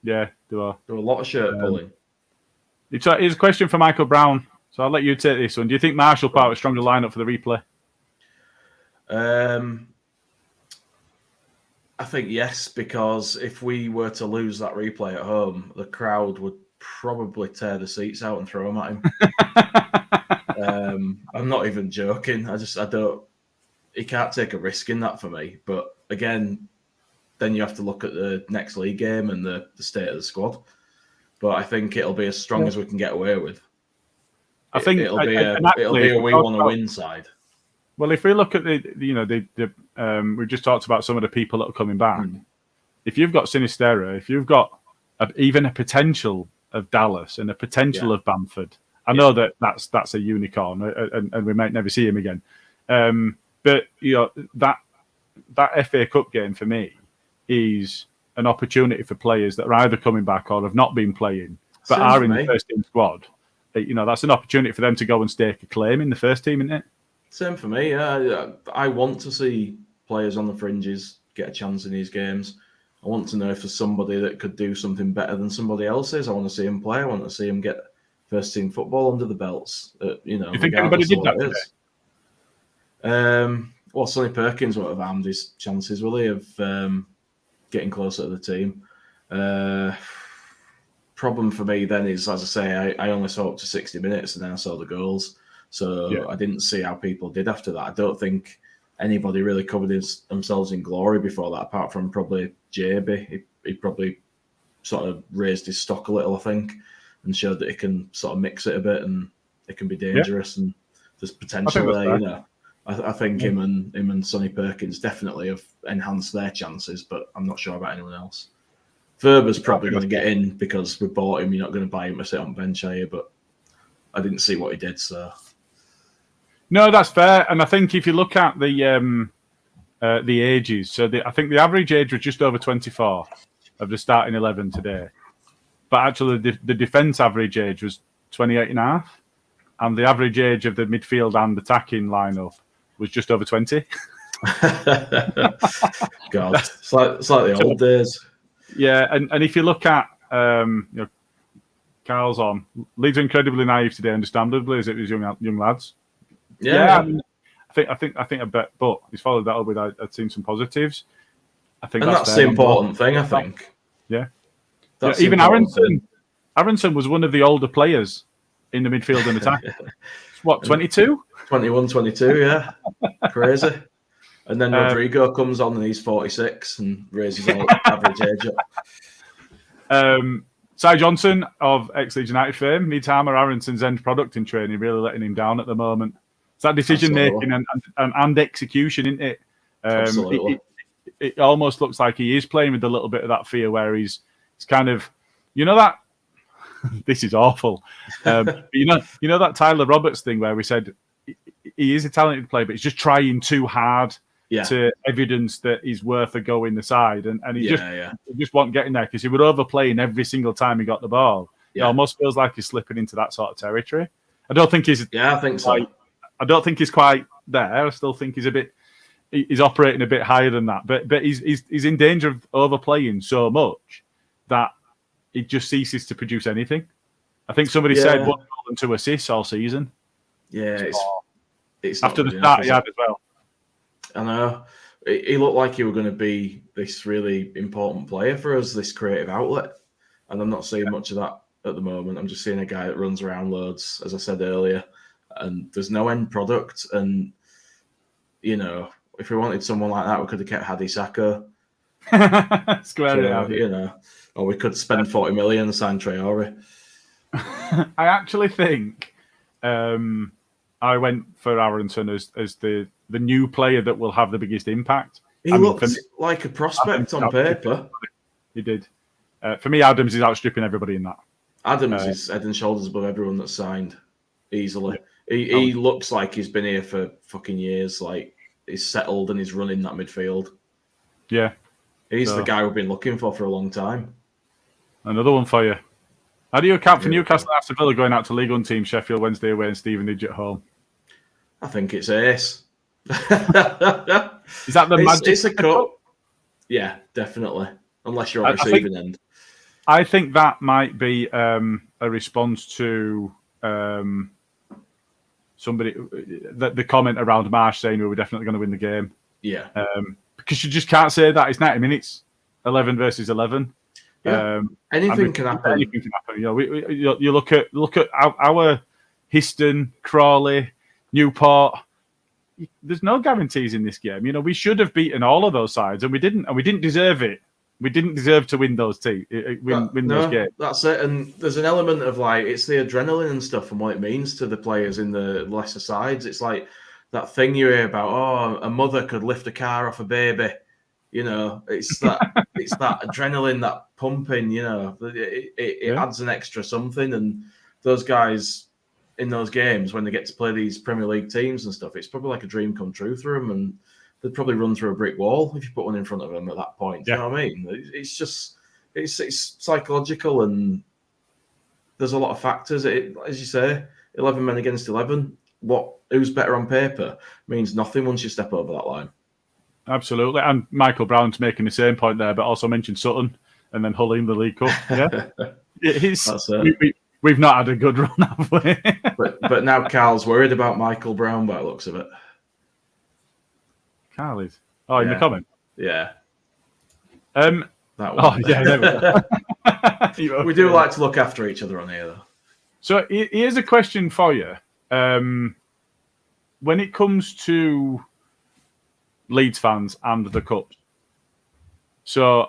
Yeah, there were. There were a lot of shirt pulling. Here's a question for Michael Brown. So I'll let you take this one. Do you think Marshall part of a stronger lineup for the replay? I think yes, because if we were to lose that replay at home, the crowd would probably tear the seats out and throw them at him. I'm not even joking. I don't. He can't take a risk in that for me. But again, then you have to look at the next league game and the state of the squad. But I think it'll be as strong as we can get away with. I think it'll be a we want to win side. Well, if we look at we've just talked about some of the people that are coming back. If you've got Sinistera, if you've got even a potential of Dallas and a potential of Bamford, I know that's a unicorn, and we might never see him again. But that FA Cup game for me is an opportunity for players that are either coming back or have not been playing, but are in the first team squad. That's an opportunity for them to go and stake a claim in the first team, isn't it? Same for me. I want to see players on the fringes get a chance in these games. I want to know if there's somebody that could do something better than somebody else is. I want to see him play. I want to see him get first team football under the belts. You think anybody did that today? Well, Sonny Perkins won't have harmed his chances, will he, of getting closer to the team? Problem for me then is, as I say, I only saw up to 60 minutes and then I saw the goals. So I didn't see how people did after that. I don't think anybody really covered themselves in glory before that, apart from probably JB. He probably sort of raised his stock a little, I think, and showed that he can sort of mix it a bit and it can be dangerous and there's potential there, I think him and Sonny Perkins definitely have enhanced their chances, but I'm not sure about anyone else. Verber's probably going to get in because we bought him. You're not going to buy him to sit on bench, are you? But I didn't see what he did, so... No, that's fair. And I think if you look at the ages, so I think the average age was just over 24 of the starting 11 today. But actually, the defence average age was 28 and a half. And the average age of the midfield and attacking lineup was just over 20. God, it's like the old days. Yeah, and if you look at, Carl's on, Leeds are incredibly naive today, understandably, as it was young lads. Yeah. I think I bet, but he's followed that up with I'd seen some positives. I think that's the important thing. I think. Yeah. Even Aronson was one of the older players in the midfield and attack. What, 22? 21, 22. Yeah, crazy. And then Rodrigo comes on and he's 46 and raises our average age up. Cy Johnson of ex-Leeds United fame needs Harmer Aronson's end product in training, really letting him down at the moment. It's that decision-making and execution, isn't it? Absolutely. It almost looks like he is playing with a little bit of that fear where he's kind of, that, this is awful. But you know that Tyler Roberts thing where we said he is a talented player, but he's just trying too hard to evidence that he's worth a go in the side. And he just wasn't getting there because he would overplay in every single time he got the ball. Yeah. It almost feels like he's slipping into that sort of territory. I don't think he's... Yeah, I think so. I don't think he's quite there. I still think he's operating a bit higher than that. But he's in danger of overplaying so much that he just ceases to produce anything. I think somebody said 1 goal and 2 assists all season. Yeah, it's after the start he had as well. I know. He looked like he was going to be this really important player for us, this creative outlet. And I'm not seeing much of that at the moment. I'm just seeing a guy that runs around loads, as I said earlier. And there's no end product. And, if we wanted someone like that, we could have kept Hadi Saka. Square it out. Or we could spend 40 million and sign Traore. I actually think I went for Aronson as the new player that will have the biggest impact. He looks like a prospect on paper. He did. For me, Adams is outstripping everybody in that. Adams is head and shoulders above everyone that's signed, easily. Yeah. He looks like he's been here for fucking years. Like, he's settled and he's running that midfield. Yeah. He's the guy we've been looking for a long time. Another one for you. How do you account for Newcastle and Aston Villa going out to League One team Sheffield Wednesday away and Stevenage at home? I think it's ace. Is that the magic? It's a cup. Yeah, definitely. Unless you're on the receiving end. I think that might be a response to somebody the comment around Marsh saying we were definitely going to win the game. Yeah. Because you just can't say that. It's 90 minutes, 11 versus 11. Yeah. Anything can happen. Anything can happen. You look at our Histon, Crawley, Newport. There's no guarantees in this game. We should have beaten all of those sides, and we didn't. And we didn't deserve it. We didn't deserve to win those teams. Those games. That's it. And there's an element of it's the adrenaline and stuff, and what it means to the players in the lesser sides. It's like that thing you hear about. A mother could lift a car off a baby. It's that it's that adrenaline, that pumping. It adds an extra something. And those guys in those games, when they get to play these Premier League teams and stuff, it's probably like a dream come true for them. And they'd probably run through a brick wall if you put one in front of them at that point. Yeah. You know what I mean? It's psychological, and there's a lot of factors. As you say, 11 men against 11. Who's better on paper means nothing once you step over that line. Absolutely. And Michael Brown's making the same point there, but also mentioned Sutton and then Hull in the League Cup. Yeah. That's it. We've not had a good run, have we? but now Carl's worried about Michael Brown by the looks of it. Carl is. Oh, in the comment? Yeah. That one. Oh, yeah, there we go. We do like to look after each other on here, though. So here's a question for you. When it comes to Leeds fans and the Cups, so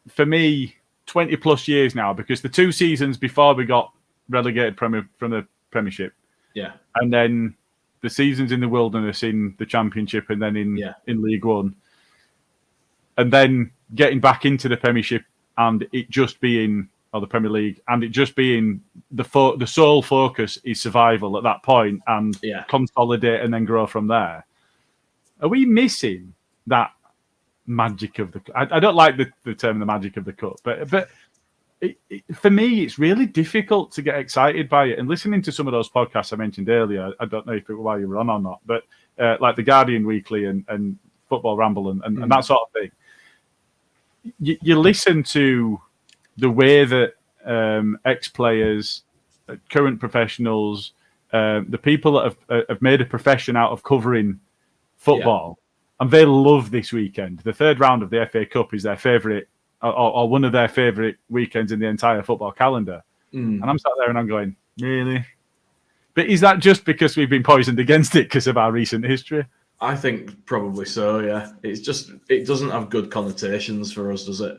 for me, 20 plus years now, because the 2 seasons before we got relegated from the Premiership, and then the seasons in the Wilderness in the Championship, and then in League One, and then getting back into the Premiership and it just being, or the Premier League, and it just being the sole focus is survival at that point and consolidate and then grow from there. Are we missing that magic of the? I don't like the term the magic of the cup, but for me, it's really difficult to get excited by it. And listening to some of those podcasts I mentioned earlier, I don't know if it was while you were on or not, but like the Guardian Weekly and Football Ramble and that sort of thing. You listen to the way that ex-players, current professionals, the people that have made a profession out of covering football, and they love this weekend. The third round of the FA Cup is their favourite, or one of their favourite weekends in the entire football calendar. And I'm sat there and I'm going, really? But is that just because we've been poisoned against it because of our recent history? I think probably so, yeah. It doesn't have good connotations for us, does it?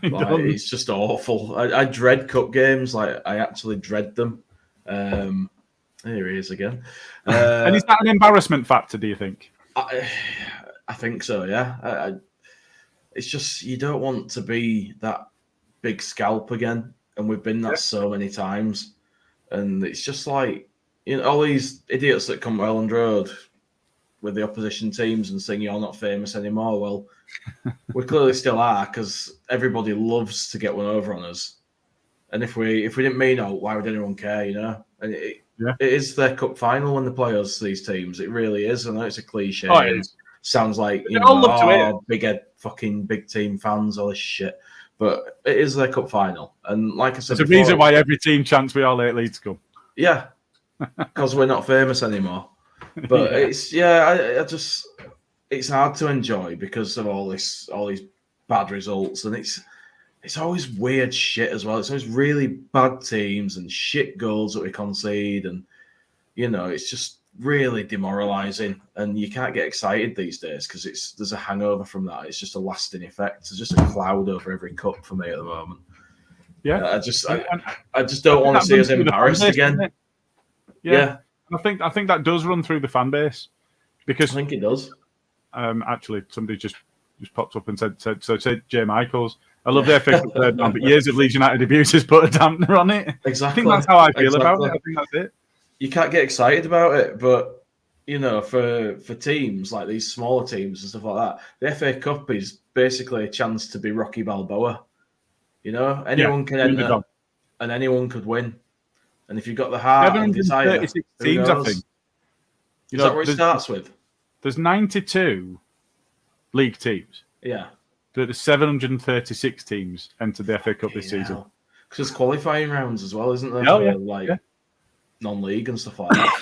It's just awful. I dread cup games. I actually dread them. Here he is again. And is that an embarrassment factor, do you think? I think so, yeah. It's just, you don't want to be that big scalp again. And we've been that so many times. And it's just like, all these idiots that come to Elland Road with the opposition teams and saying you're not famous anymore. Well, we clearly still are, because everybody loves to get one over on us. And if we didn't mean it, why would anyone care, And it is their cup final when they play us, these teams. It really is. I know it's a cliche. Oh, it is. Sounds like, big team fans, all this shit. But it is their cup final. And like I said, there's a reason why every team chants we all hate Leeds come. Yeah, because we're not famous anymore. But it's it's hard to enjoy because of all these bad results, and it's always weird shit as well. It's always really bad teams and shit goals that we concede, and it's just really demoralising. And you can't get excited these days because there's a hangover from that. It's just a lasting effect. There's just a cloud over every cup for me at the moment. Yeah, I just don't want to see us embarrassed again. Yeah. I think that does run through the fan base because I think it does. Actually, somebody just popped up and said Jay Michaels. I love the FA Cup third round, but years of Leeds United abuse has put a dampener on it. Exactly. I think that's how I feel about it. I think that's it. You can't get excited about it, but for teams like these smaller teams and stuff like that, the FA Cup is basically a chance to be Rocky Balboa. Anyone can enter and anyone could win. And if you've got the heart and desire, 736 teams, I think. Is that what it starts with? There's 92 league teams. Yeah. But there's 736 teams entered the FA Cup this season. Because there's qualifying rounds as well, isn't there? Non-league and stuff like that.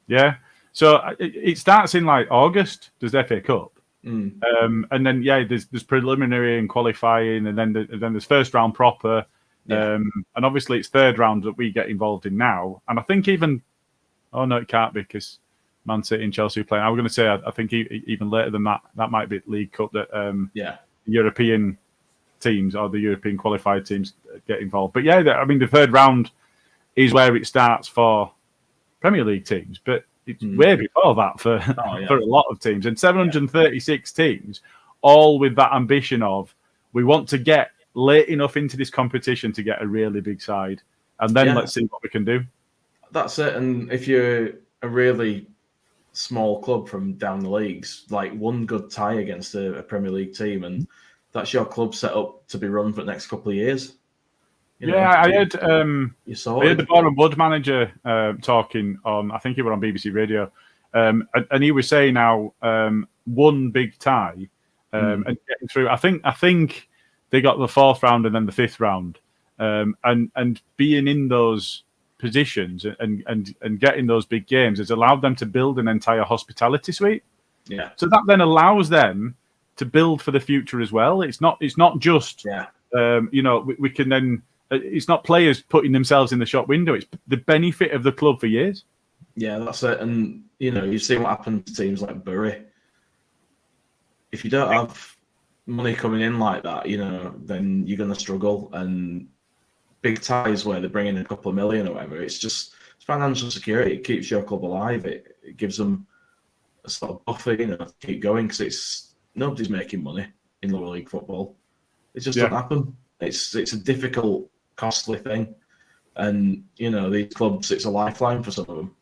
Yeah. So it starts in August, there's the FA Cup. And then, there's preliminary and qualifying, and then there's first round proper. Yeah. And obviously it's third round that we get involved in now. And I think even, it can't be because Man City and Chelsea are playing. I was going to say, I think even later than that might be League Cup that European teams or the European qualified teams get involved. But the third round is where it starts for Premier League teams, but it's way before that for a lot of teams. And 736 teams, all with that ambition of we want to get late enough into this competition to get a really big side, and then let's see what we can do. That's it. And if you're a really small club from down the leagues, one good tie against a Premier League team, and that's your club set up to be run for the next couple of years. I heard the Boreham Wood manager talking on, I think he was on BBC Radio, and he was saying now one big tie and getting through. I think they got the fourth round and then the fifth round, and being in those positions and getting those big games has allowed them to build an entire hospitality suite. Yeah. So that then allows them to build for the future as well. It's not just we can then. It's not players putting themselves in the shop window. It's the benefit of the club for years. Yeah, that's it. And you've seen what happened to teams like Bury. If you don't have money coming in like that, then you're going to struggle. And big ties where they bring in a couple of million or whatever, it's financial security. It keeps your club alive. It gives them a sort of buffer, to keep going, because nobody's making money in lower league football. It just doesn't happen. It's a difficult, costly thing. And, these clubs, it's a lifeline for some of them.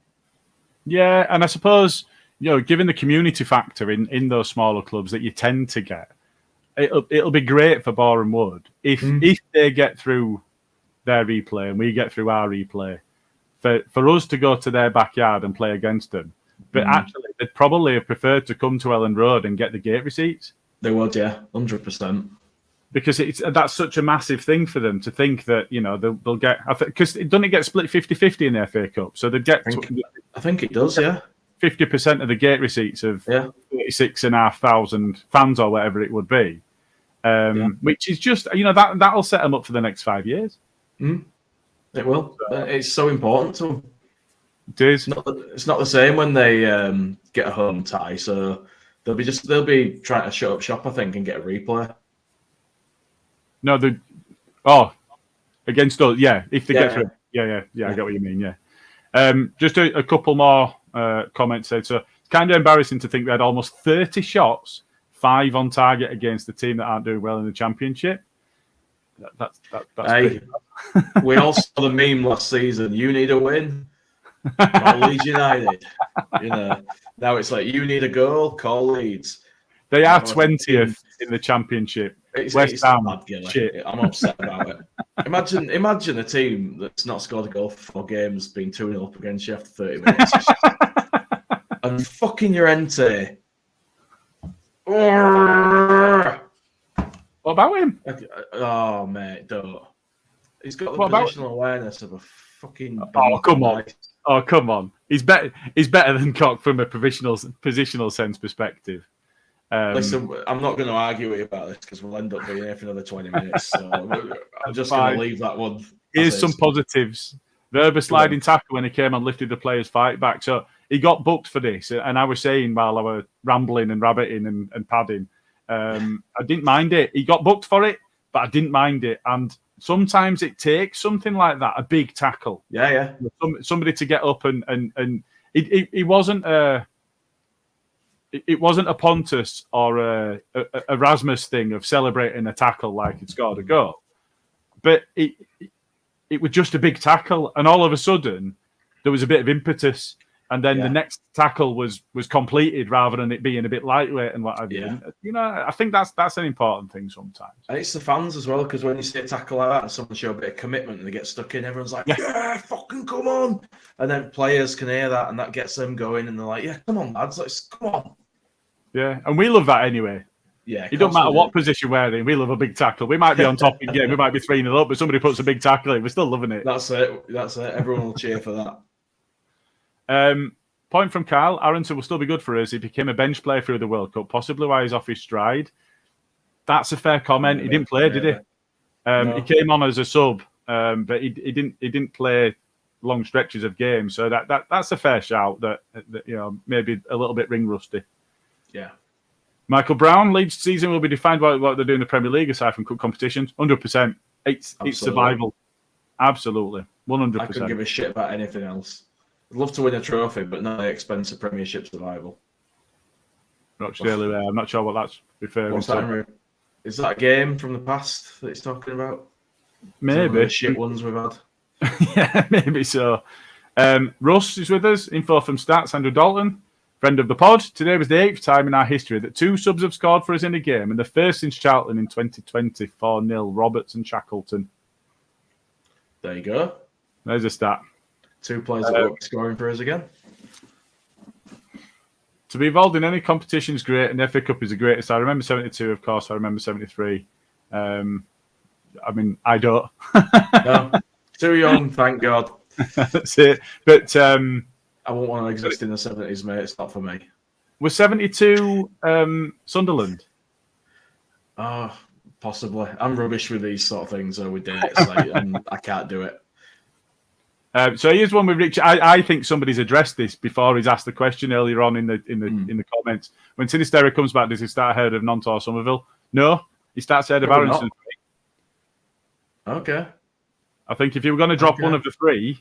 Yeah, and I suppose, given the community factor in those smaller clubs that you tend to get, it'll be great for Boreham Wood if they get through their replay and we get through our replay, for us to go to their backyard and play against them. But actually, they'd probably have preferred to come to Elland Road and get the gate receipts. They would, yeah, 100%. Because that's such a massive thing for them to think that, they'll get... Because doesn't it get split 50-50 in the FA Cup? So they get... I think it does, yeah. 50% of the gate receipts of 36,500 fans or whatever it would be. Which is just, that'll set them up for the next 5 years. It will. It's so important to them. It is. It's not the same when they get a home tie, so they'll be trying to shut up shop, I think, and get a replay. No, against us, if they get through. Yeah, I get what you mean, just a couple more comments said. So it's kind of embarrassing to think we had almost 30 shots, 5 on target against the team that aren't doing well in the Championship. That's hey, we all saw the meme last season. You need a win, call Leeds United. Now it's like, you need a goal, call Leeds. They are 20th in the Championship. West Ham, shit. I'm upset about it. Imagine a team that's not scored a goal for 4 games being 2-0 up against you after 30 minutes. And fucking Llorente. What about him? Oh, mate, don't. He's got the positional awareness of a fucking... Oh, come on. Oh, come on. He's better than Cock from a positional sense perspective. Listen, I'm not going to argue with you about this because we'll end up being here for another 20 minutes. So I'm just going to leave that one. Here's some positives. Verba sliding tackle when he came and lifted the player's fight back. So he got booked for this. And I was saying while I was rambling and rabbiting and padding, I didn't mind it. He got booked for it, but I didn't mind it. And sometimes it takes something like that, a big tackle. Yeah. Somebody to get up and it wasn't it wasn't a Pontus or a Erasmus thing of celebrating a tackle like he'd scored a goal, but it was just a big tackle, and all of a sudden there was a bit of impetus, and then the next tackle was completed rather than it being a bit lightweight and what have you. Yeah. You know, I think that's an important thing sometimes. And it's the fans as well, because when you see a tackle like that and someone show a bit of commitment and they get stuck in, everyone's like, yeah, fucking come on. And then players can hear that and that gets them going and they're like, yeah, come on, lads, come on. Yeah, and we love that anyway. Yeah, it doesn't matter what position we're in. We love a big tackle. We might be on top in game. We might be 3-0 up, but somebody puts a big tackle in. We're still loving it. That's it. Everyone will cheer for that. Point from Carl. Aronson will still be good for us. He became a bench player through the World Cup, possibly while he's off his stride. That's a fair comment. He didn't play, did he? No. He came on as a sub, but he didn't play long stretches of games. So that's a fair shout. That maybe a little bit ring rusty. Yeah. Michael Brown, Leeds season will be defined by what they're doing in the Premier League aside from cup competitions. 100%. It's survival. Absolutely. 100%. I couldn't give a shit about anything else. I'd love to win a trophy, but not at the expense of Premiership survival. Rochdale, I'm not sure what that's referring to. Is that a game from the past that he's talking about? Maybe. The shit ones we've had. Yeah, maybe so. Russ is with us. Info from Stats, Andrew Dalton. Friend of the pod. Today was the 8th time in our history that 2 subs have scored for us in a game, and the first since Charlton in 2020, 4-0, Roberts and Shackleton. There you go. There's a stat. 2 players that will be scoring for us again. To be involved in any competition is great, and the FA Cup is the greatest. I remember 72, of course. I remember 73. I mean, I don't. No, too young, thank God. That's it. But I won't want to exist in the 70s, mate. It's not for me. Was 72 Sunderland? Oh, possibly. I'm rubbish with these sort of things, though, with dates. I can't do it. So here's one with Rich. I think somebody's addressed this before he's asked the question earlier on in the comments. When Sinisterra comes back, does he start ahead of Nonto or Somerville? No, he starts ahead of Aronson. Okay. I think if you were going to drop one of the 3,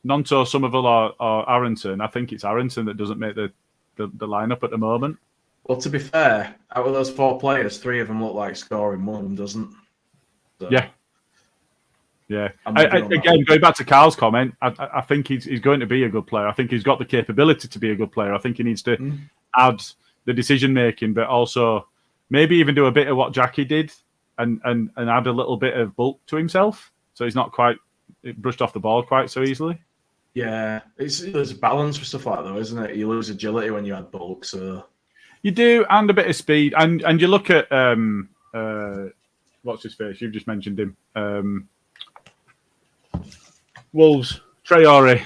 Nonto, Somerville, or Aronson, I think it's Aronson that doesn't make the lineup at the moment. Well, to be fair, out of those 4 players, 3 of them look like scoring. One of them doesn't. So. Yeah. Yeah. Again, going back to Carl's comment, I think he's going to be a good player. I think he's got the capability to be a good player. I think he needs to add the decision making, but also maybe even do a bit of what Jackie did and add a little bit of bulk to himself, so he's not quite brushed off the ball quite so easily. Yeah, there's a balance for stuff like that, though, isn't it? You lose agility when you add bulk, so you do, and a bit of speed. And you look at what's his face? You've just mentioned him. Wolves, Traore.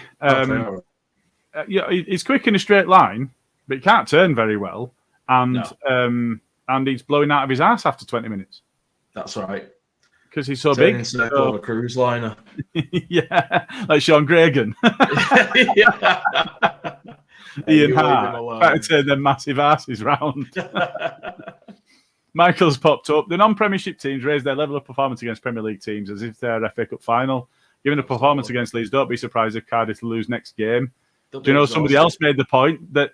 He's quick in a straight line, but he can't turn very well, and he's blowing out of his ass after 20 minutes. That's right. Because he's so big. A cruise liner. Yeah, like Sean Gregan. Ian Hart. Trying to turn their massive asses round. Michael's popped up. The non-Premiership teams raise their level of performance against Premier League teams as if they're FA Cup final. Given the performance against Leeds, don't be surprised if Cardiff lose next game. Do you know somebody else made the point that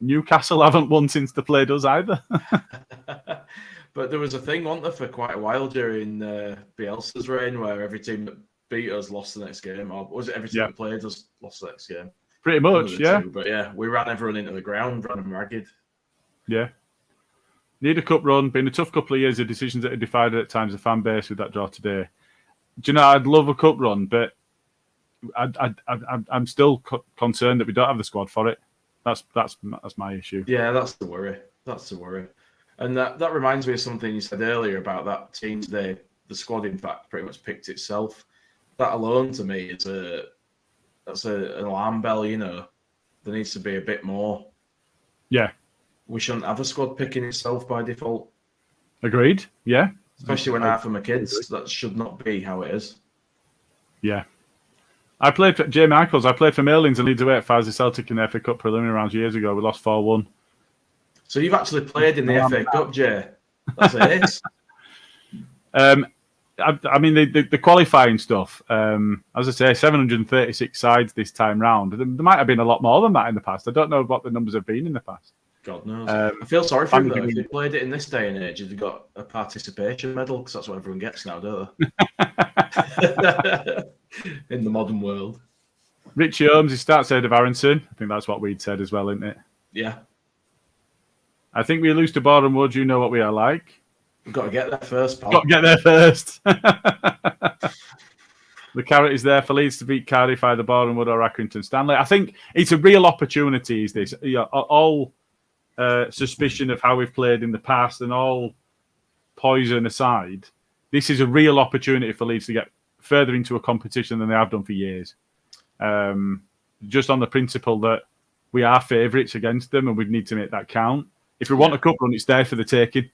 Newcastle haven't won since they played us either? But there was a thing, wasn't there, for quite a while during Bielsa's reign where every team that beat us lost the next game, or was it every team that played us lost the next game? Pretty much, yeah. But yeah, we ran everyone into the ground, ran them ragged. Yeah. Need a cup run. Been a tough couple of years of decisions that have divided at times the fan base with that draw today. Do you know, I'd love a cup run, but I'm still concerned that we don't have the squad for it. That's my issue. Yeah, that's the worry. And that reminds me of something you said earlier about that team today. The squad, in fact, pretty much picked itself. That alone, to me, is an alarm bell. You know, there needs to be a bit more. Yeah, we shouldn't have a squad picking itself by default. Agreed. Yeah, especially when half of my kids. That should not be how it is. Yeah. I played for Jay Michaels. I played for Merlins and Leeds away at Farsley Celtic in the FA Cup preliminary rounds years ago. We lost 4-1. So you've actually played in the FA Cup, Jay? That's it. I mean, the qualifying stuff, as I say, 736 sides this time round. There might have been a lot more than that in the past. I don't know what the numbers have been in the past. God knows. I feel sorry for him, though. If they played it in this day and age, they've got a participation medal, because that's what everyone gets now, don't they? In the modern world. Richie Holmes, he starts ahead of Aronson. I think that's what we'd said as well, isn't it? Yeah. I think we lose to Boreham Wood. You know what we are like. We've got to get there first, pal. Got to get there first. The carrot is there for Leeds to beat Cardiff, either Boreham Wood or Accrington Stanley. I think it's a real opportunity, is this? All suspicion of how we've played in the past and all poison aside, this is a real opportunity for Leeds to get further into a competition than they have done for years. Just on the principle that we are favourites against them and we need to make that count. If we want a cup run, it's there for the taking.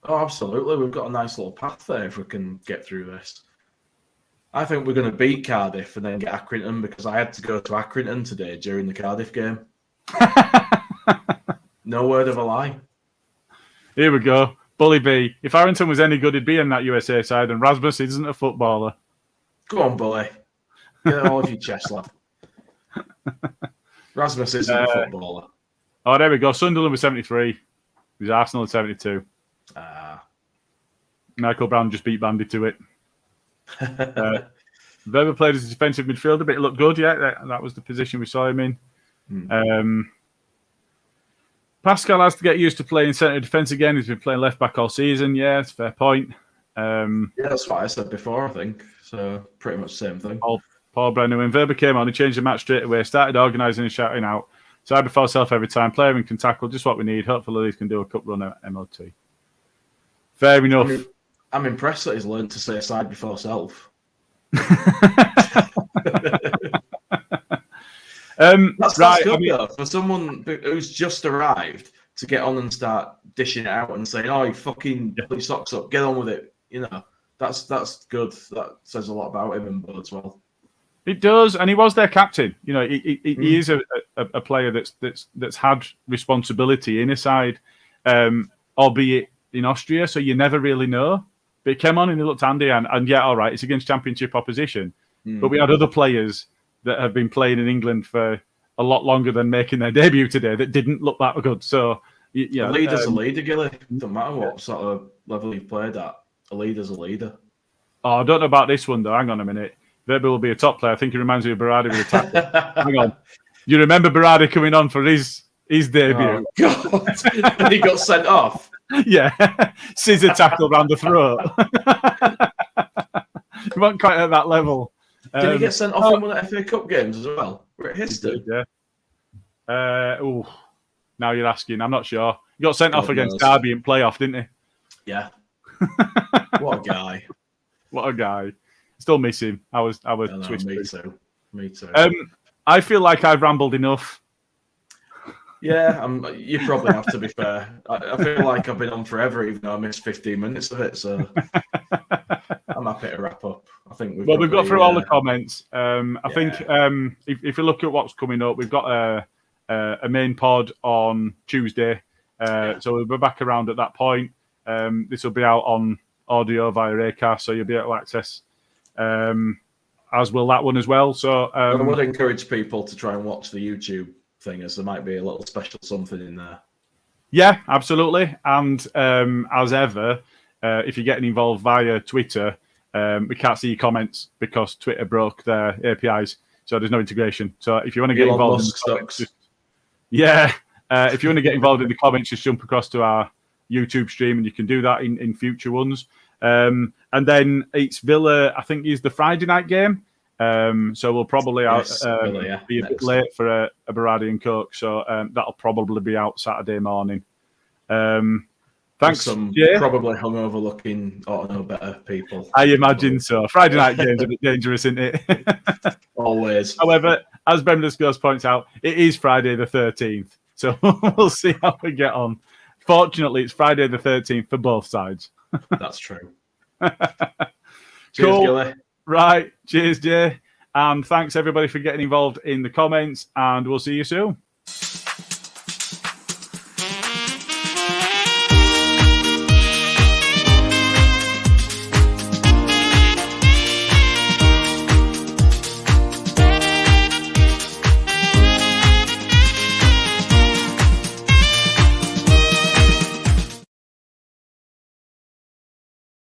Oh, absolutely. We've got a nice little path there if we can get through this. I think we're going to beat Cardiff and then get Accrington, because I had to go to Accrington today during the Cardiff game. No word of a lie. Here we go. Bully B. If Aronson was any good, he'd be in that USA side, and Rasmus isn't a footballer. Go on, Bully. Get it all off your chest, lad. Rasmus isn't a footballer. Oh, there we go. Sunderland was 73. It was Arsenal at 72. Michael Brown just beat Bandy to it. Weber played as a defensive midfielder, but it looked good. Yeah, that was the position we saw him in. Pascal has to get used to playing centre defence again. He's been playing left back all season. Yeah, it's a fair point. Yeah, that's what I said before, I think. So pretty much the same thing. Paul Brenner, when Weber came on, he changed the match straight away, started organising and shouting out. Side before self every time. Player and can tackle, just what we need. Hopefully, Leeds can do a cup run at MOT. Fair enough. I'm impressed that he's learned to say side before self. That's right. Good, though, for someone who's just arrived to get on and start dishing it out and saying, "Oh, you fucking put your socks up, get on with it." You know, that's good. That says a lot about him and Bud as well. It does, and he was their captain. You know, he is a player that's had responsibility in a side, albeit in Austria, so you never really know. But he came on and he looked handy, and yeah, all right, it's against championship opposition. But we had other players that have been playing in England for a lot longer than making their debut today that didn't look that good. So, yeah, a leader's a leader, Gilly. Doesn't matter what sort of level you've played at. A leader's a leader. Oh, I don't know about this one though. Hang on a minute. Weber will be a top player. I think he reminds me of Berardi with a tackle. Hang on. You remember Berardi coming on for his debut? Oh, God. And he got sent off. Yeah. Scissor tackle around the throat. He wasn't quite at that level. Did he get sent off in one of the FA Cup games as well? We're at history. Yeah. Now you're asking. I'm not sure. He got sent off against Derby in playoff, didn't he? Yeah. What a guy. What a guy. Still miss him. I was twisted. Me too. I feel like I've rambled enough. Yeah, you probably have, to be fair. I feel like I've been on forever, even though I missed 15 minutes of it. So I'm happy to wrap up. I think we've got through all the comments. I think if you look at what's coming up, we've got a main pod on Tuesday. So we'll be back around at that point. This will be out on audio via Acast, so you'll be able to access. As will that one as well. So I would encourage people to try and watch the YouTube thing, as there might be a little special something in there. Yeah, absolutely. And as ever, if you're getting involved via Twitter, we can't see your comments because Twitter broke their APIs, so there's no integration. So if you want to get involved in the comments, if you want to get involved in the comments, just jump across to our YouTube stream, and you can do that in future ones. And then it's Villa, I think, is the Friday night game. So we'll probably be a bit late for a Berardi and Coke. So that'll probably be out Saturday morning. Thanks, some Jay. Probably hungover looking Orta know better people. I imagine so. Friday night game's a bit dangerous, isn't it? Always. However, as Brendan Scholes points out, it is Friday the 13th. So we'll see how we get on. Fortunately, it's Friday the 13th for both sides. That's true. Cheers, cool. Gilly. Right. Cheers, Jay. And thanks, everybody, for getting involved in the comments. And we'll see you soon.